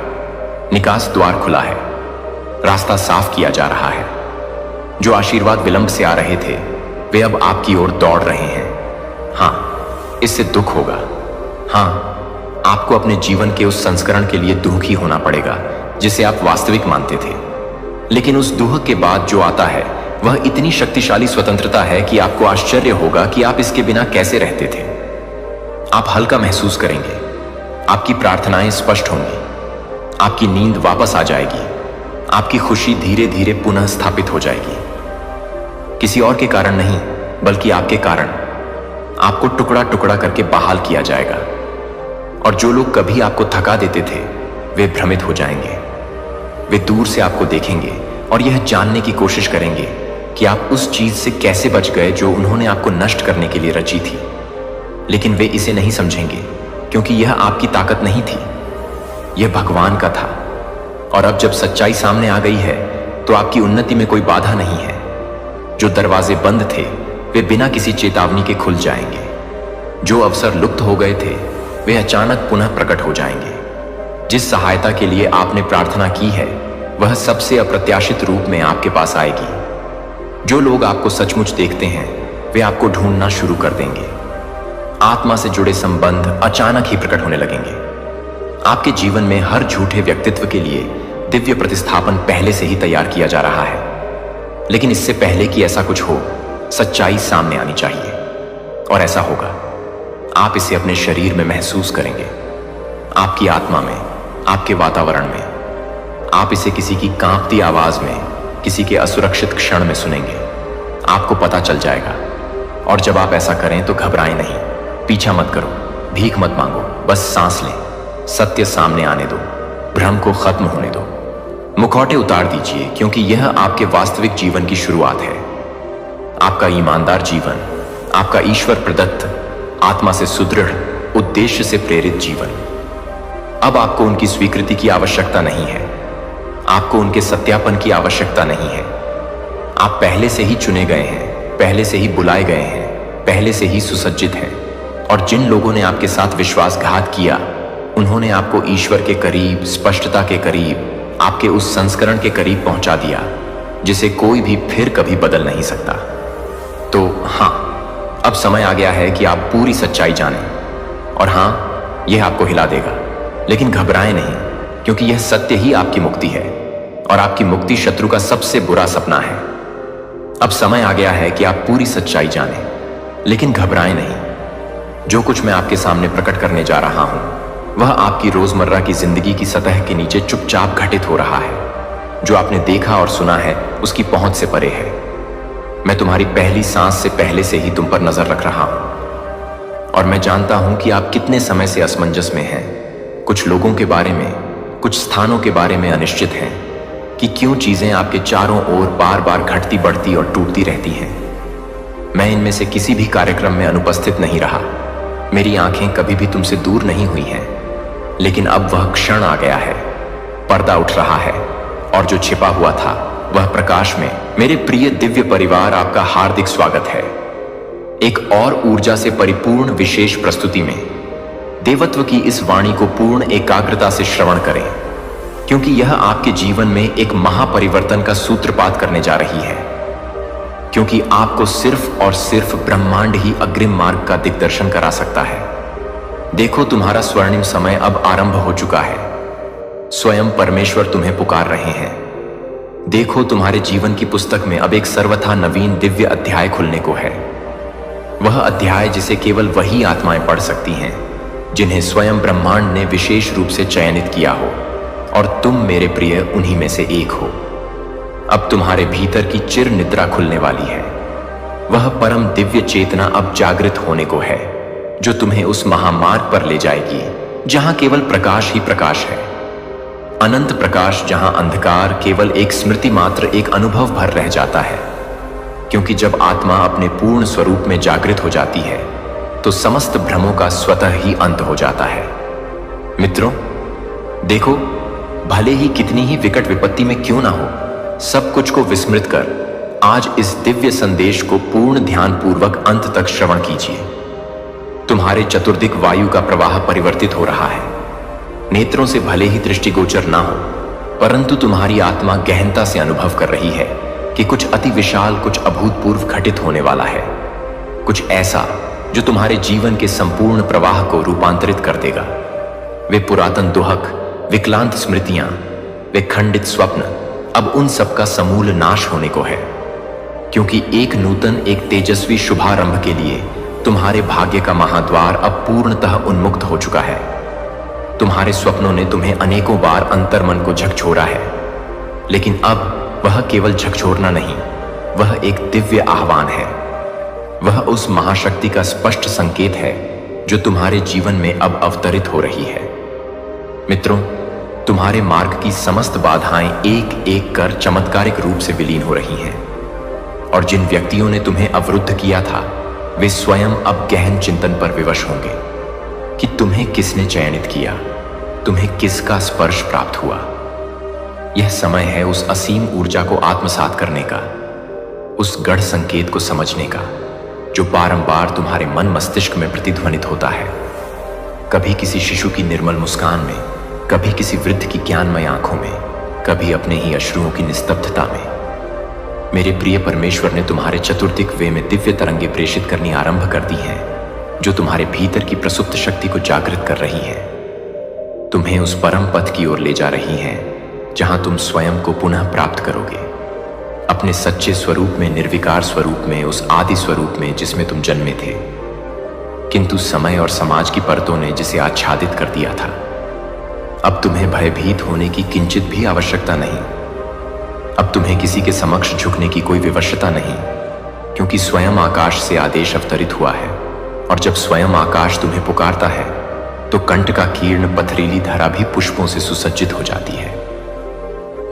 निकास द्वार खुला है, रास्ता साफ किया जा रहा है। जो आशीर्वाद विलंब से आ रहे थे, वे अब आपकी ओर दौड़ रहे हैं। हाँ, इससे दुख होगा। हाँ, आपको अपने जीवन के उस संस्करण के लिए दुखी होना पड़ेगा जिसे आप वास्तविक मानते थे। लेकिन उस दुख के बाद जो आता है, वह इतनी शक्तिशाली स्वतंत्रता है कि आपको आश्चर्य होगा कि आप इसके बिना कैसे रहते थे। आप हल्का महसूस करेंगे, आपकी प्रार्थनाएं स्पष्ट होंगी, आपकी नींद वापस आ जाएगी, आपकी खुशी धीरे धीरे पुनः स्थापित हो जाएगी। किसी और के कारण नहीं, बल्कि आपके कारण आपको टुकड़ा टुकड़ा करके बहाल किया जाएगा। और जो लोग कभी आपको थका देते थे, वे भ्रमित हो जाएंगे। वे दूर से आपको देखेंगे और यह जानने की कोशिश करेंगे कि आप उस चीज से कैसे बच गए जो उन्होंने आपको नष्ट करने के लिए रची थी। लेकिन वे इसे नहीं समझेंगे, क्योंकि यह आपकी ताकत नहीं थी, यह भगवान का था। और अब जब सच्चाई सामने आ गई है, तो आपकी उन्नति में कोई बाधा नहीं है। जो दरवाजे बंद थे, वे बिना किसी चेतावनी के खुल जाएंगे। जो अवसर लुप्त हो गए थे वे अचानक पुनः प्रकट हो जाएंगे। जिस सहायता के लिए आपने प्रार्थना की है वह सबसे अप्रत्याशित रूप में आपके पास आएगी। जो लोग आपको सचमुच देखते हैं वे आपको ढूंढना शुरू कर देंगे। आत्मा से जुड़े संबंध अचानक ही प्रकट होने लगेंगे। आपके जीवन में हर झूठे व्यक्तित्व के लिए दिव्य प्रतिस्थापन पहले से ही तैयार किया जा रहा है। लेकिन इससे पहले कि ऐसा कुछ हो, सच्चाई सामने आनी चाहिए, और ऐसा होगा। आप इसे अपने शरीर में महसूस करेंगे, आपकी आत्मा में, आपके वातावरण में। आप इसे किसी की कांपती आवाज में, किसी के असुरक्षित क्षण में सुनेंगे। आपको पता चल जाएगा। और जब आप ऐसा करें तो घबराएं नहीं, पीछा मत करो, भीख मत मांगो, बस सांस लें, सत्य सामने आने दो, भ्रम को खत्म होने दो। मुखौटे उतार दीजिए, क्योंकि यह आपके वास्तविक जीवन की शुरुआत है। आपका ईमानदार जीवन, आपका ईश्वर प्रदत्त, आत्मा से सुदृढ़, उद्देश्य से प्रेरित जीवन। अब आपको उनकी स्वीकृति की आवश्यकता नहीं है, आपको उनके सत्यापन की आवश्यकता नहीं है। आप पहले से ही चुने गए हैं, पहले से ही बुलाए गए हैं, पहले से ही सुसज्जित हैं। और जिन लोगों ने आपके साथ विश्वासघात किया, उन्होंने आपको ईश्वर के करीब, स्पष्टता के करीब, आपके उस संस्करण के करीब पहुंचा दिया जिसे कोई भी फिर कभी बदल नहीं सकता। तो हाँ, अब समय आ गया है कि आप पूरी सच्चाई जानें। और हाँ, यह आपको हिला देगा, लेकिन घबराएं नहीं, क्योंकि यह सत्य ही आपकी मुक्ति है, और आपकी मुक्ति शत्रु का सबसे बुरा सपना है। अब समय आ गया है कि आप पूरी सच्चाई जानें, लेकिन घबराएं नहीं। जो कुछ मैं आपके सामने प्रकट करने जा रहा हूं वह आपकी रोजमर्रा की जिंदगी की सतह के नीचे चुपचाप घटित हो रहा है। जो आपने देखा और सुना है उसकी पहुंच से परे है। मैं तुम्हारी पहली सांस से पहले से ही तुम पर नजर रख रहा हूं, और मैं जानता हूं कि आप कितने समय से असमंजस में हैं। कुछ लोगों के बारे में, कुछ स्थानों के बारे में अनिश्चित हैं कि क्यों चीजें आपके चारों ओर बार बार घटती बढ़ती और टूटती रहती हैं। मैं इनमें से किसी भी कार्यक्रम में अनुपस्थित नहीं रहा, मेरी आंखें कभी भी तुमसे दूर नहीं हुई हैं, लेकिन अब वह क्षण आ गया है। पर्दा उठ रहा है, और जो छिपा हुआ था वह प्रकाश में। मेरे प्रिय दिव्य परिवार, आपका हार्दिक स्वागत है एक और ऊर्जा से परिपूर्ण विशेष प्रस्तुति में। देवत्व की इस वाणी को पूर्ण एकाग्रता से श्रवण करें, क्योंकि यह आपके जीवन में एक महापरिवर्तन का सूत्रपात करने जा रही है। क्योंकि आपको सिर्फ और सिर्फ ब्रह्मांड ही अग्रिम मार्ग का दिग्दर्शन करा सकता है। देखो, तुम्हारा स्वर्णिम समय अब आरंभ हो चुका है। स्वयं परमेश्वर तुम्हें पुकार रहे हैं। देखो, तुम्हारे जीवन की पुस्तक में अब एक सर्वथा नवीन दिव्य अध्याय खुलने को है। वह अध्याय जिसे केवल वही आत्माएं पढ़ सकती हैं जिन्हें स्वयं ब्रह्मांड ने विशेष रूप से चयनित किया हो, और तुम मेरे प्रिय उन्हीं में से एक हो। अब तुम्हारे भीतर की चिर निद्रा खुलने वाली है। वह परम दिव्य चेतना अब जागृत होने को है, जो तुम्हें उस महामार्ग पर ले जाएगी जहां केवल प्रकाश ही प्रकाश है। अनंत प्रकाश, जहां अंधकार केवल एक स्मृति मात्र, एक अनुभव भर रह जाता है। क्योंकि जब आत्मा अपने पूर्ण स्वरूप में जागृत हो जाती है तो समस्त भ्रमों का स्वतः ही अंत हो जाता है। मित्रों, देखो, भले ही कितनी ही विकट विपत्ति में क्यों ना हो, सब कुछ को विस्मृत कर आज इस दिव्य संदेश को पूर्ण ध्यानपूर्वक अंत तक श्रवण कीजिए। तुम्हारे चतुर्दिक वायु का प्रवाह परिवर्तित हो रहा है। नेत्रों से भले ही दृष्टिगोचर ना हो, परंतु तुम्हारी आत्मा गहनता से अनुभव कर रही है कि कुछ अति विशाल, कुछ अभूतपूर्व घटित होने वाला है। कुछ ऐसा जो तुम्हारे जीवन के संपूर्ण प्रवाह को रूपांतरित कर देगा। वे पुरातन दुहक, विकलांत स्मृतियां, वे खंडित स्वप्न, अब उन सब का समूल नाश होने को है। क्योंकि एक नूतन, एक तेजस्वी शुभारंभ के लिए तुम्हारे भाग्य का महाद्वार अब पूर्णतः उन्मुक्त हो चुका है। तुम्हारे स्वप्नों ने तुम्हें अनेकों बार अंतर्मन को झकझोरा है, लेकिन अब वह केवल झकझोरना नहीं, वह एक दिव्य आह्वान है। वह उस महाशक्ति का स्पष्ट संकेत है जो तुम्हारे जीवन में अब अवतरित हो रही है। मित्रों, तुम्हारे मार्ग की समस्त बाधाएं एक एक कर चमत्कारिक रूप से विलीन हो रही हैं, और जिन व्यक्तियों ने तुम्हें अवरुद्ध किया था वे स्वयं अब गहन चिंतन पर विवश होंगे कि तुम्हें किसने चयनित किया, तुम्हें किसका स्पर्श प्राप्त हुआ। यह समय है उस असीम ऊर्जा को आत्मसात करने का, उस गढ़ संकेत को समझने का जो बारंबार तुम्हारे मन मस्तिष्क में प्रतिध्वनित होता है, कभी किसी शिशु की निर्मल मुस्कान में, कभी किसी वृद्ध की ज्ञानमय आंखों में, कभी अपने ही अश्रुओं की निस्तब्धता में। मेरे प्रिय परमेश्वर ने तुम्हारे चतुर्दिक वे में दिव्य तरंगे प्रेषित करनी आरंभ कर दी हैं, जो तुम्हारे भीतर की प्रसुप्त शक्ति को जागृत कर रही हैं, तुम्हें उस परम पथ की ओर ले जा रही हैं जहां तुम स्वयं को पुनः प्राप्त करोगे, अपने सच्चे स्वरूप में, निर्विकार स्वरूप में, उस आदि स्वरूप में जिसमें तुम जन्मे थे, किंतु समय और समाज की परतों ने जिसे आच्छादित कर दिया था। अब तुम्हें भयभीत होने की किंचित भी आवश्यकता नहीं। अब तुम्हें किसी के समक्ष झुकने की कोई विवशता नहीं, क्योंकि स्वयं आकाश से आदेश अवतरित हुआ है, और जब स्वयं आकाश तुम्हें पुकारता है तो कंठ का कीर्ण पथरीली धरा भी पुष्पों से सुसज्जित हो जाती है।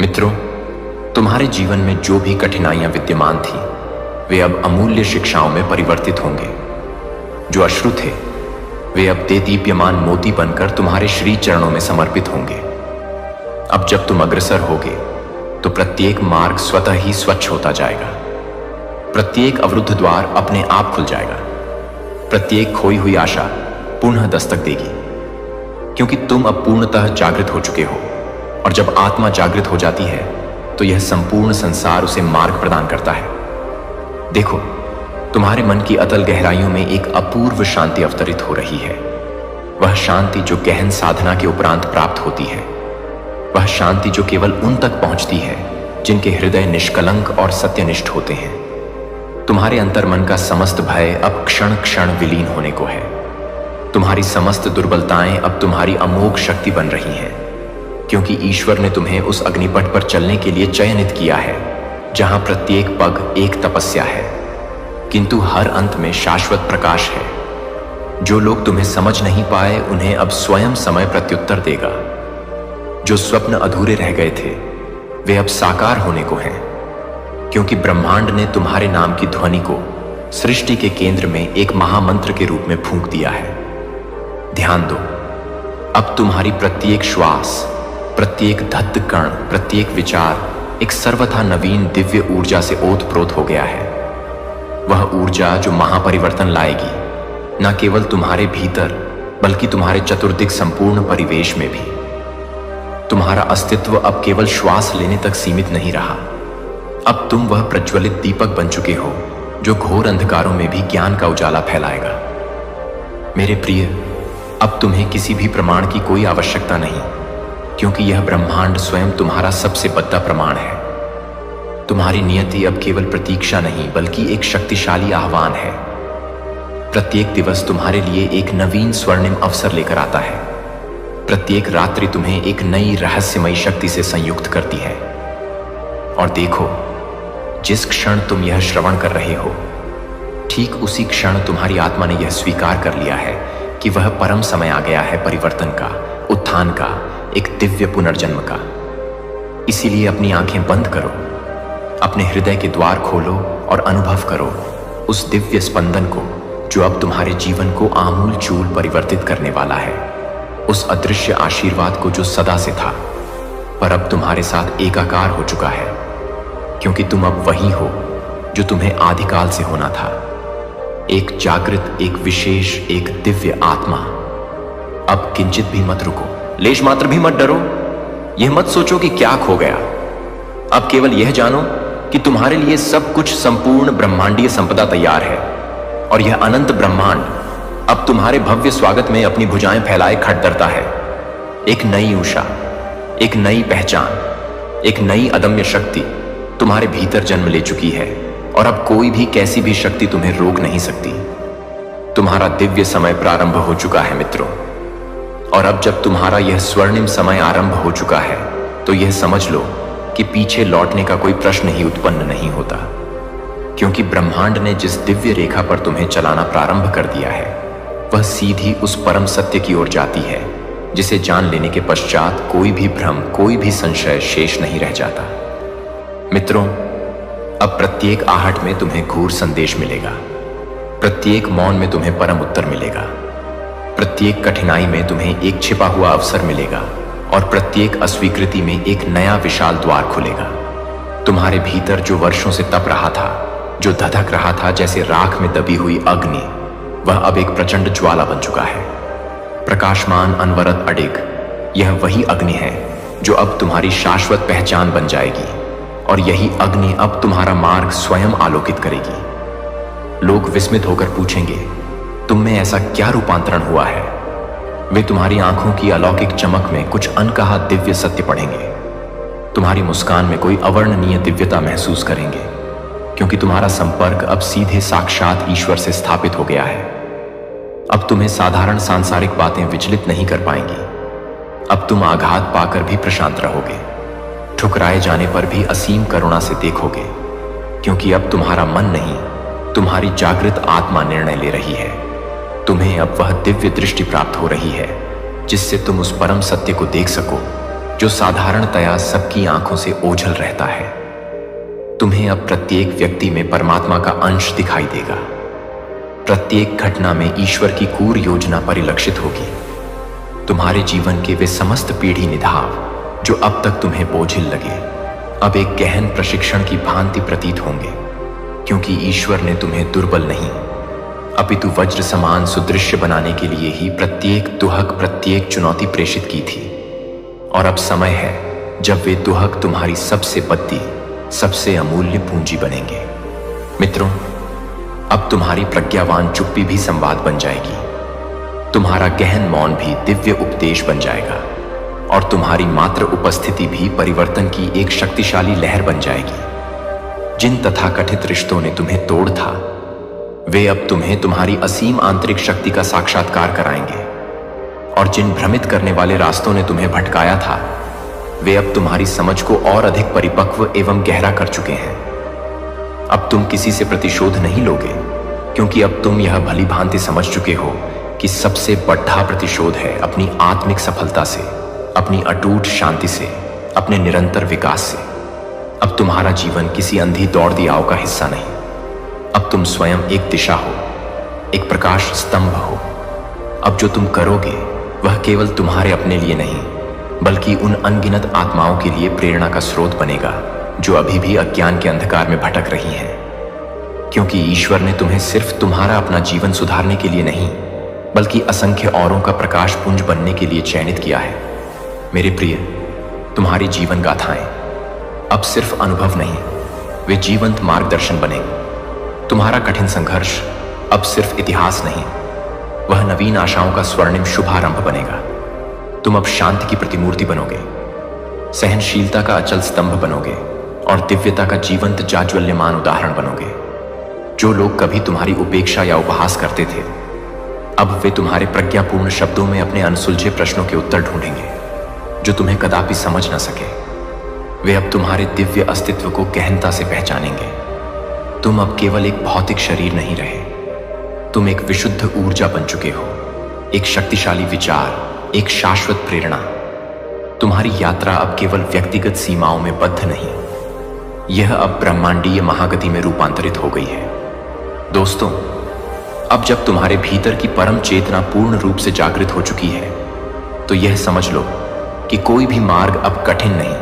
मित्रों, तुम्हारे जीवन में जो भी कठिनाइयां विद्यमान थी, वे अब अमूल्य शिक्षाओं में परिवर्तित होंगे। जो अश्रु थे, वे अब देदीप्यमान मोती बनकर तुम्हारे श्री चरणों में समर्पित होंगे। अब जब तुम अग्रसर होगे तो प्रत्येक मार्ग स्वतः ही स्वच्छ होता जाएगा, प्रत्येक अवरुद्ध द्वार अपने आप खुल जाएगा, प्रत्येक खोई हुई आशा पुनः दस्तक देगी, क्योंकि तुम अब पूर्णतः जागृत हो चुके हो। और जब आत्मा जागृत हो जाती है तो यह संपूर्ण संसार उसे मार्ग प्रदान करता है। देखो, तुम्हारे मन की अतल गहराइयों में एक अपूर्व शांति अवतरित हो रही है। वह शांति जो गहन साधना के उपरांत प्राप्त होती है, वह शांति जो केवल उन तक पहुंचती है जिनके हृदय निष्कलंक और सत्यनिष्ठ होते हैं। तुम्हारे अंतर्मन का समस्त भय अब क्षण क्षण विलीन होने को है। तुम्हारी समस्त दुर्बलताएं अब तुम्हारी अमोघ शक्ति बन रही हैं, क्योंकि ईश्वर ने तुम्हें उस अग्निपथ पर चलने के लिए चयनित किया है, जहां प्रत्येक पग एक तपस्या है, किंतु हर अंत में शाश्वत प्रकाश है। जो लोग तुम्हें समझ नहीं पाए, उन्हें अब स्वयं समय प्रत्युत्तर देगा। जो स्वप्न अधूरे रह गए थे, वे अब साकार होने को हैं, क्योंकि ब्रह्मांड ने तुम्हारे नाम की ध्वनि को सृष्टि के केंद्र में एक महामंत्र के रूप में फूंक दिया है। ध्यान दो, अब तुम्हारी प्रत्येक श्वास, प्रत्येक धत्त कण, प्रत्येक विचार एक सर्वथा नवीन दिव्य ऊर्जा से ओतप्रोत हो गया है। वह ऊर्जा जो महापरिवर्तन लाएगी, न केवल तुम्हारे भीतर बल्कि तुम्हारे चतुर्दिक संपूर्ण परिवेश में भी। तुम्हारा अस्तित्व अब केवल श्वास लेने तक सीमित नहीं रहा। अब तुम वह प्रज्वलित दीपक बन चुके हो जो घोर अंधकारों में भी ज्ञान का उजाला फैलाएगा। मेरे प्रिय, अब तुम्हें किसी भी प्रमाण की कोई आवश्यकता नहीं, क्योंकि यह ब्रह्मांड स्वयं तुम्हारा सबसे बड़ा प्रमाण है। तुम्हारी नियति अब केवल प्रतीक्षा नहीं बल्कि एक शक्तिशाली आह्वान है। प्रत्येक दिवस तुम्हारे लिए एक नवीन स्वर्णिम अवसर लेकर आता है। प्रत्येक रात्रि तुम्हें एक नई रहस्यमयी शक्ति से संयुक्त करती है। और देखो, जिस क्षण तुम यह श्रवण कर रहे हो, ठीक उसी क्षण तुम्हारी आत्मा ने यह स्वीकार कर लिया है कि वह परम समय आ गया है परिवर्तन का, उत्थान का, एक दिव्य पुनर्जन्म का। इसीलिए अपनी आंखें बंद करो, अपने हृदय के द्वार खोलो और अनुभव करो उस दिव्य स्पंदन को जो अब तुम्हारे जीवन को आमूल चूल परिवर्तित करने वाला है। उस अदृश्य आशीर्वाद को जो सदा से था पर अब तुम्हारे साथ एकाकार हो चुका है, क्योंकि तुम अब वही हो जो तुम्हें आदिकाल से होना था। एक जागृत, एक विशेष, एक दिव्य आत्मा। अब किंचित भी मत रुको, लेश मात्र भी मत डरो। यह मत सोचो कि क्या खो गया। अब केवल यह जानो कि तुम्हारे लिए सब कुछ संपूर्ण ब्रह्मांडीय संपदा तैयार है, और यह अनंत ब्रह्मांड अब तुम्हारे भव्य स्वागत में अपनी भुजाएं फैलाए खड़तरता है। एक नई उषा, एक नई पहचान, एक नई अदम्य शक्ति तुम्हारे भीतर जन्म ले चुकी है, और अब कोई भी कैसी भी शक्ति तुम्हें रोक नहीं सकती। तुम्हारा दिव्य समय प्रारंभ हो चुका है मित्रों, और अब जब तुम्हारा यह स्वर्णिम समय आरंभ हो चुका है तो यह समझ लो कि पीछे लौटने का कोई प्रश्न ही उत्पन्न नहीं होता, क्योंकि ब्रह्मांड ने जिस दिव्य रेखा पर तुम्हें चलाना प्रारंभ कर दिया है, वह सीधी उस परम सत्य की ओर जाती है जिसे जान लेने के पश्चात कोई भी भ्रम, कोई भी संशय शेष नहीं रह जाता। मित्रों, अब प्रत्येक आहट में तुम्हें घूर संदेश मिलेगा, प्रत्येक मौन में तुम्हें परम उत्तर मिलेगा, प्रत्येक कठिनाई में तुम्हें एक छिपा हुआ अवसर मिलेगा, और प्रत्येक अस्वीकृति में एक नया विशाल द्वार खुलेगा। तुम्हारे भीतर जो वर्षों से तप रहा था, जो धधक रहा था जैसे राख में दबी हुई अग्नि, वह अब एक प्रचंड ज्वाला बन चुका है। प्रकाशमान, अनवरत, अडिग, यह वही अग्नि है जो अब तुम्हारी शाश्वत पहचान बन जाएगी, और यही अग्नि अब तुम्हारा मार्ग स्वयं आलोकित करेगी। लोग विस्मित होकर पूछेंगे, तुम में ऐसा क्या रूपांतरण हुआ है? वे तुम्हारी आंखों की अलौकिक चमक में कुछ अनकहा दिव्य सत्य पढ़ेंगे। तुम्हारी मुस्कान में कोई अवर्णनीय दिव्यता महसूस करेंगे, क्योंकि तुम्हारा संपर्क अब सीधे साक्षात ईश्वर से स्थापित हो गया है। अब तुम्हें साधारण सांसारिक बातें विचलित नहीं कर पाएंगी। अब तुम आघात पाकर भी प्रशांत रहोगे, ठुकराए जाने पर भी असीम करुणा से देखोगे, क्योंकि अब तुम्हारा मन नहीं, तुम्हारी जागृत आत्मा निर्णय ले रही है। तुम्हें अब वह दिव्य दृष्टि प्राप्त हो रही है जिससे तुम उस परम सत्य को देख सको जो साधारणतया सबकी आंखों से ओझल रहता है। तुम्हें अब प्रत्येक व्यक्ति में परमात्मा का अंश दिखाई देगा। प्रत्येक घटना में ईश्वर की कूर योजना परिलक्षित होगी। तुम्हारे जीवन के वे समस्त पीढ़ी निधाव जो अब तक तुम्हें बोझिल लगे, अब एक गहन प्रशिक्षण की भांति प्रतीत होंगे, क्योंकि ईश्वर ने तुम्हें दुर्बल नहीं अपितु वज्र समान सुदृश्य बनाने के लिए ही प्रत्येक दुहक, प्रत्येक चुनौती प्रेषित की थी। और अब समय है जब वे दुहक तुम्हारी सबसे बद्दी, सबसे अमूल्य पूंजी बनेंगे। मित्रों, अब तुम्हारी प्रज्ञावान चुप्पी भी संवाद बन जाएगी, तुम्हारा गहन मौन भी दिव्य उपदेश बन जाएगा, और तुम्हारी मात्र उपस्थिति भी परिवर्तन की एक शक्तिशाली लहर बन जाएगी। जिन तथाकथित रिश्तों ने तुम्हें तोड़ था, वे अब तुम्हें तुम्हारी असीम आंतरिक शक्ति का साक्षात्कार कराएंगे, और जिन भ्रमित करने वाले रास्तों ने तुम्हें भटकाया था, वे अब तुम्हारी समझ को और अधिक परिपक्व एवं गहरा कर चुके हैं। अब तुम किसी से प्रतिशोध नहीं लोगे, क्योंकि अब तुम यह भली भांति समझ चुके हो कि सबसे बड़ा प्रतिशोध है अपनी आत्मिक सफलता से, अपनी अटूट शांति से, अपने निरंतर विकास से। अब तुम्हारा जीवन किसी अंधी दौड़ दियाव का हिस्सा नहीं। अब तुम स्वयं एक दिशा हो, एक प्रकाश स्तंभ हो। अब जो तुम करोगे वह केवल तुम्हारे अपने लिए नहीं, बल्कि उन अनगिनत आत्माओं के लिए प्रेरणा का स्रोत बनेगा जो अभी भी अज्ञान के अंधकार में भटक रही हैं। क्योंकि ईश्वर ने तुम्हें सिर्फ तुम्हारा अपना जीवन सुधारने के लिए नहीं, बल्कि असंख्य औरों का प्रकाश पुंज बनने के लिए चयनित किया है। मेरे प्रिय, तुम्हारी जीवन गाथाएं अब सिर्फ अनुभव नहीं, वे जीवंत मार्गदर्शन बनेंगे। तुम्हारा कठिन संघर्ष अब सिर्फ इतिहास नहीं, वह नवीन आशाओं का स्वर्णिम शुभारंभ बनेगा। तुम अब शांति की प्रतिमूर्ति बनोगे, सहनशीलता का अचल स्तंभ बनोगे, और दिव्यता का जीवंत जाज्वल्यमान उदाहरण बनोगे। जो लोग कभी तुम्हारी उपेक्षा या उपहास करते थे, अब वे तुम्हारे प्रज्ञापूर्ण शब्दों में अपने अनसुलझे प्रश्नों के उत्तर ढूंढेंगे जो तुम्हें कदापि समझ न सके। वे अब तुम्हारे दिव्य अस्तित्व को गहनता से पहचानेंगे। तुम अब केवल एक भौतिक शरीर नहीं रहे, तुम एक विशुद्ध ऊर्जा बन चुके हो, एक शक्तिशाली विचार, एक शाश्वत प्रेरणा। तुम्हारी यात्रा अब केवल व्यक्तिगत सीमाओं में बद्ध नहीं, यह अब ब्रह्मांडीय महागति में रूपांतरित हो गई है। दोस्तों, अब जब तुम्हारे भीतर की परम चेतना पूर्ण रूप से जागृत हो चुकी है, तो यह समझ लो कि कोई भी मार्ग अब कठिन नहीं,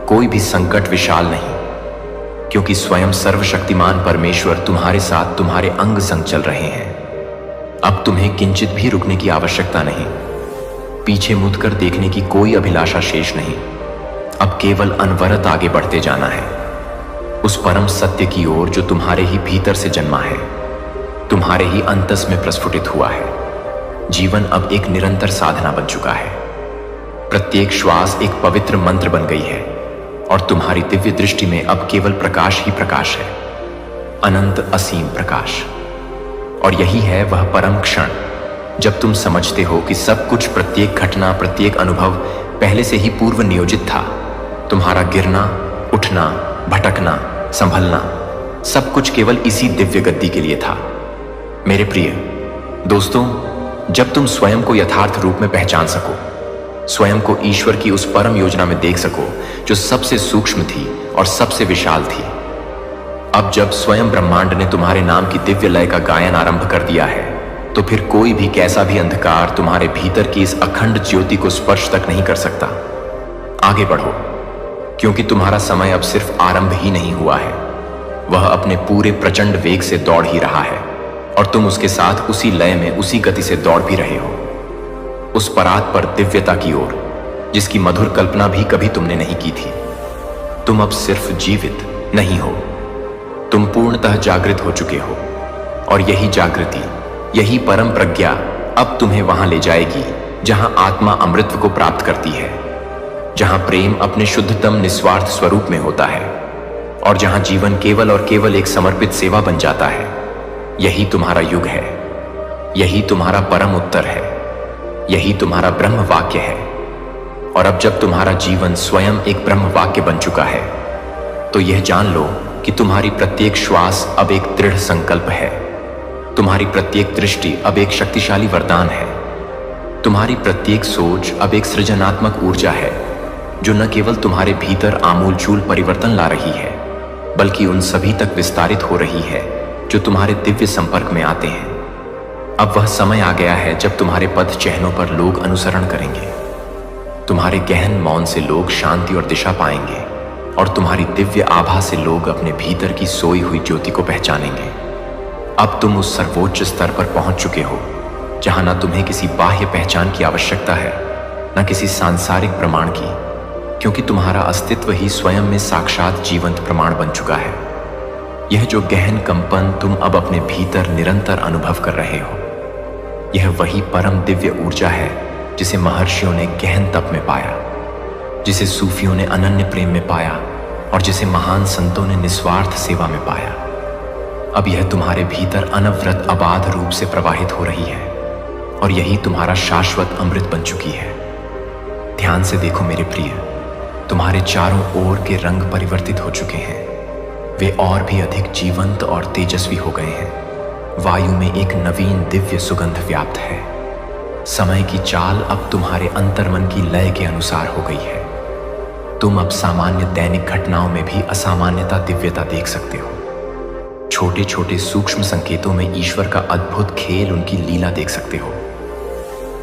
कोई भी संकट विशाल नहीं, क्योंकि स्वयं सर्वशक्तिमान परमेश्वर तुम्हारे साथ तुम्हारे अंग संग चल रहे हैं। अब तुम्हें किंचित भी रुकने की आवश्यकता नहीं, पीछे मुड़कर देखने की कोई अभिलाषा शेष नहीं। अब केवल अनवरत आगे बढ़ते जाना है, उस परम सत्य की ओर जो तुम्हारे ही भीतर से जन्मा है, तुम्हारे ही अंतस में प्रस्फुटित हुआ है। जीवन अब एक निरंतर साधना बन चुका है। प्रत्येक श्वास एक पवित्र मंत्र बन गई है, और तुम्हारी दिव्य दृष्टि में अब केवल प्रकाश ही प्रकाश है, अनंत असीम प्रकाश। और यही है वह परम क्षण जब तुम समझते हो कि सब कुछ, प्रत्येक घटना, प्रत्येक अनुभव पहले से ही पूर्व नियोजित था। तुम्हारा गिरना, उठना, भटकना, संभलना, सब कुछ केवल इसी दिव्य गद्दी के लिए था। मेरे प्रिय दोस्तों, जब तुम स्वयं को यथार्थ रूप में पहचान सको, स्वयं को ईश्वर की उस परम योजना में देख सको जो सबसे सूक्ष्म थी और सबसे विशाल थी, अब जब स्वयं ब्रह्मांड ने तुम्हारे नाम की दिव्य लय का गायन आरंभ कर दिया है, तो फिर कोई भी कैसा भी अंधकार तुम्हारे भीतर की इस अखंड ज्योति को स्पर्श तक नहीं कर सकता। आगे बढ़ो, क्योंकि तुम्हारा समय अब सिर्फ आरंभ ही नहीं हुआ है, वह अपने पूरे प्रचंड वेग से दौड़ ही रहा है और तुम उसके साथ उसी लय में उसी गति से दौड़ भी रहे हो, उस परात पर दिव्यता की ओर जिसकी मधुर कल्पना भी कभी तुमने नहीं की थी। तुम अब सिर्फ जीवित नहीं हो, तुम पूर्णतः जागृत हो चुके हो और यही जागृति, यही परम प्रज्ञा अब तुम्हें वहां ले जाएगी जहां आत्मा अमृत को प्राप्त करती है, जहां प्रेम अपने शुद्धतम निस्वार्थ स्वरूप में होता है और जहां जीवन केवल और केवल एक समर्पित सेवा बन जाता है। यही तुम्हारा युग है, यही तुम्हारा परम उत्तर है, यही तुम्हारा ब्रह्म वाक्य है। और अब जब तुम्हारा जीवन स्वयं एक ब्रह्म वाक्य बन चुका है, तो यह जान लो कि तुम्हारी प्रत्येक श्वास अब एक दृढ़ संकल्प है, तुम्हारी प्रत्येक दृष्टि अब एक शक्तिशाली वरदान है, तुम्हारी प्रत्येक सोच अब एक सृजनात्मक ऊर्जा है जो न केवल तुम्हारे भीतर आमूलचूल परिवर्तन ला रही है, बल्कि उन सभी तक विस्तारित हो रही है जो तुम्हारे दिव्य संपर्क में आते हैं। अब वह समय आ गया है जब तुम्हारे पद चिन्हों पर लोग अनुसरण करेंगे, तुम्हारे गहन मौन से लोग शांति और दिशा पाएंगे और तुम्हारी दिव्य आभा से लोग अपने भीतर की सोई हुई ज्योति को पहचानेंगे। अब तुम उस सर्वोच्च स्तर पर पहुंच चुके हो जहां ना तुम्हें किसी बाह्य पहचान की आवश्यकता है, न किसी सांसारिक प्रमाण की, क्योंकि तुम्हारा अस्तित्व ही स्वयं में साक्षात जीवंत प्रमाण बन चुका है। यह जो गहन कंपन तुम अब अपने भीतर निरंतर अनुभव कर रहे हो, यह वही परम दिव्य ऊर्जा है जिसे महर्षियों ने गहन तप में पाया, जिसे सूफियों ने अनन्य प्रेम में पाया और जिसे महान संतों ने निस्वार्थ सेवा में पाया। अब यह तुम्हारे भीतर अनवरत अबाध रूप से प्रवाहित हो रही है और यही तुम्हारा शाश्वत अमृत बन चुकी है। ध्यान से देखो मेरे प्रिय, तुम्हारे चारों ओर के रंग परिवर्तित हो चुके हैं, वे और भी अधिक जीवंत और तेजस्वी हो गए हैं। वायु में एक नवीन दिव्य सुगंध व्याप्त है। समय की चाल अब तुम्हारे अंतर्मन की लय के अनुसार हो गई है। तुम अब सामान्य दैनिक घटनाओं में भी असामान्यता दिव्यता देख सकते हो। छोटे छोटे सूक्ष्म संकेतों में ईश्वर का अद्भुत खेल, उनकी लीला देख सकते हो,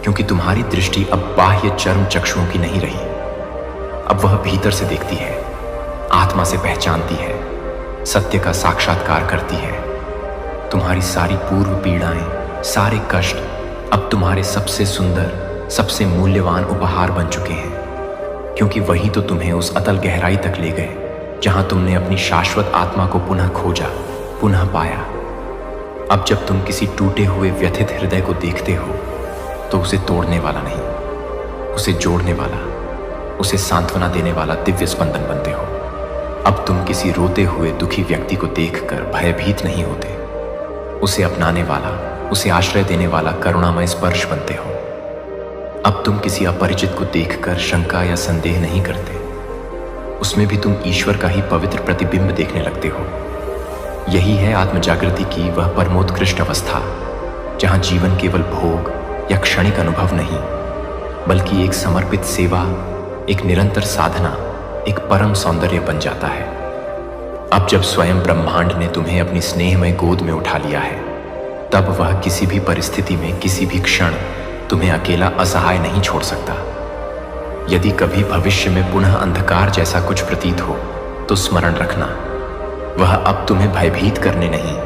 क्योंकि तुम्हारी दृष्टि अब बाह्य चर्म चक्षुओं की नहीं रही। अब वह भीतर से देखती है, आत्मा से पहचानती है, सत्य का साक्षात्कार करती है। तुम्हारी सारी पूर्व पीड़ाएं, सारे कष्ट अब तुम्हारे सबसे सुंदर, सबसे मूल्यवान उपहार बन चुके हैं, क्योंकि वही तो तुम्हें उस अतल गहराई तक ले गए जहां तुमने अपनी शाश्वत आत्मा को पुनः खोजा, पुनः पाया। अब जब तुम किसी टूटे हुए व्यथित हृदय को देखते हो, तो उसे तोड़ने वाला नहीं, उसे जोड़ने वाला, उसे सांत्वना देने वाला दिव्य स्पंदन बनते हो। अब तुम किसी रोते हुए दुखी व्यक्ति को देखकर भयभीत नहीं होते, उसे अपनाने वाला, उसे आश्रय देने वाला करुणामय स्पर्श बनते हो। अब तुम किसी अपरिचित को देखकर शंका या संदेह नहीं करते, उसमें भी तुम ईश्वर का ही पवित्र प्रतिबिंब देखने लगते हो। यही है आत्मजागृति की वह परमोत्कृष्ट अवस्था, जहां जीवन केवल भोग या क्षणिक अनुभव नहीं, बल्कि एक समर्पित सेवा, एक निरंतर साधना, एक परम सौंदर्य बन जाता है। अब जब स्वयं ब्रह्मांड ने तुम्हें अपनी स्नेहमय गोद में उठा लिया है, तब वह किसी भी परिस्थिति में, किसी भी क्षण तुम्हें अकेला असहाय नहीं छोड़ सकता। यदि कभी भविष्य में पुनः अंधकार जैसा कुछ प्रतीत हो, तो स्मरण रखना, वह अब तुम्हें भयभीत करने नहीं,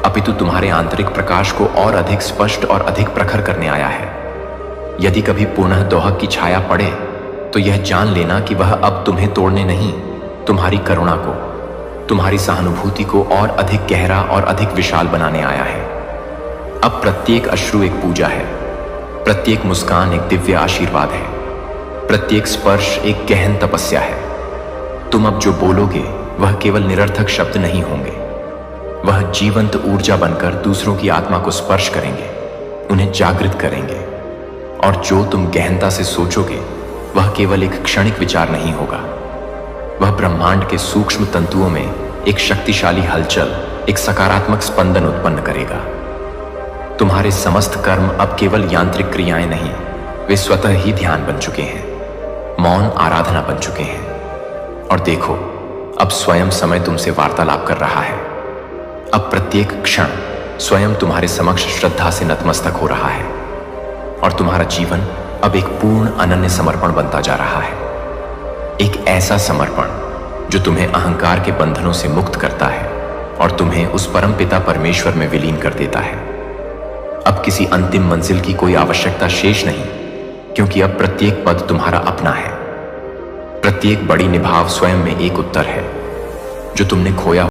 अपितु तुम्हारे आंतरिक प्रकाश को और अधिक स्पष्ट और अधिक प्रखर करने आया है। यदि कभी पुनः दोहक की छाया पड़े, तो यह जान लेना कि वह अब तुम्हें तोड़ने नहीं, तुम्हारी करुणा को, तुम्हारी सहानुभूति को और अधिक गहरा और अधिक विशाल बनाने आया है। अब प्रत्येक अश्रु एक पूजा है, प्रत्येक मुस्कान एक दिव्य आशीर्वाद है, प्रत्येक स्पर्श एक गहन तपस्या है। तुम अब जो बोलोगे वह केवल निरर्थक शब्द नहीं होंगे, वह जीवंत ऊर्जा बनकर दूसरों की आत्मा को स्पर्श करेंगे, उन्हें जागृत करेंगे। और जो तुम गहनता से सोचोगे वह केवल एक क्षणिक विचार नहीं होगा, वह ब्रह्मांड के सूक्ष्म तंतुओं में एक शक्तिशाली हलचल, एक सकारात्मक स्पंदन उत्पन्न करेगा। तुम्हारे समस्त कर्म अब केवल यांत्रिक क्रियाएं नहीं, वे स्वतः ही ध्यान बन चुके हैं, मौन आराधना बन चुके हैं। और देखो, अब स्वयं समय तुमसे वार्तालाप कर रहा है। अब प्रत्येक क्षण स्वयं तुम्हारे समक्ष श्रद्धा से नतमस्तक हो रहा है और तुम्हारा जीवन अब एक पूर्ण अनन्य समर्पण बनता जा रहा है। एक ऐसा समर्पण जो तुम्हें अहंकार के बंधनों से मुक्त करता है और तुम्हें उस परमपिता परमेश्वर में विलीन कर देता है। अब किसी अंतिम मंजिल की कोई आवश्यकता शेष नहीं, क्योंकि अब प्रत्येक पद तुम्हारा अपना है। प्रत्येक बड़ी निभाव स्वयं में एक उत्तर है जो तुमने खोया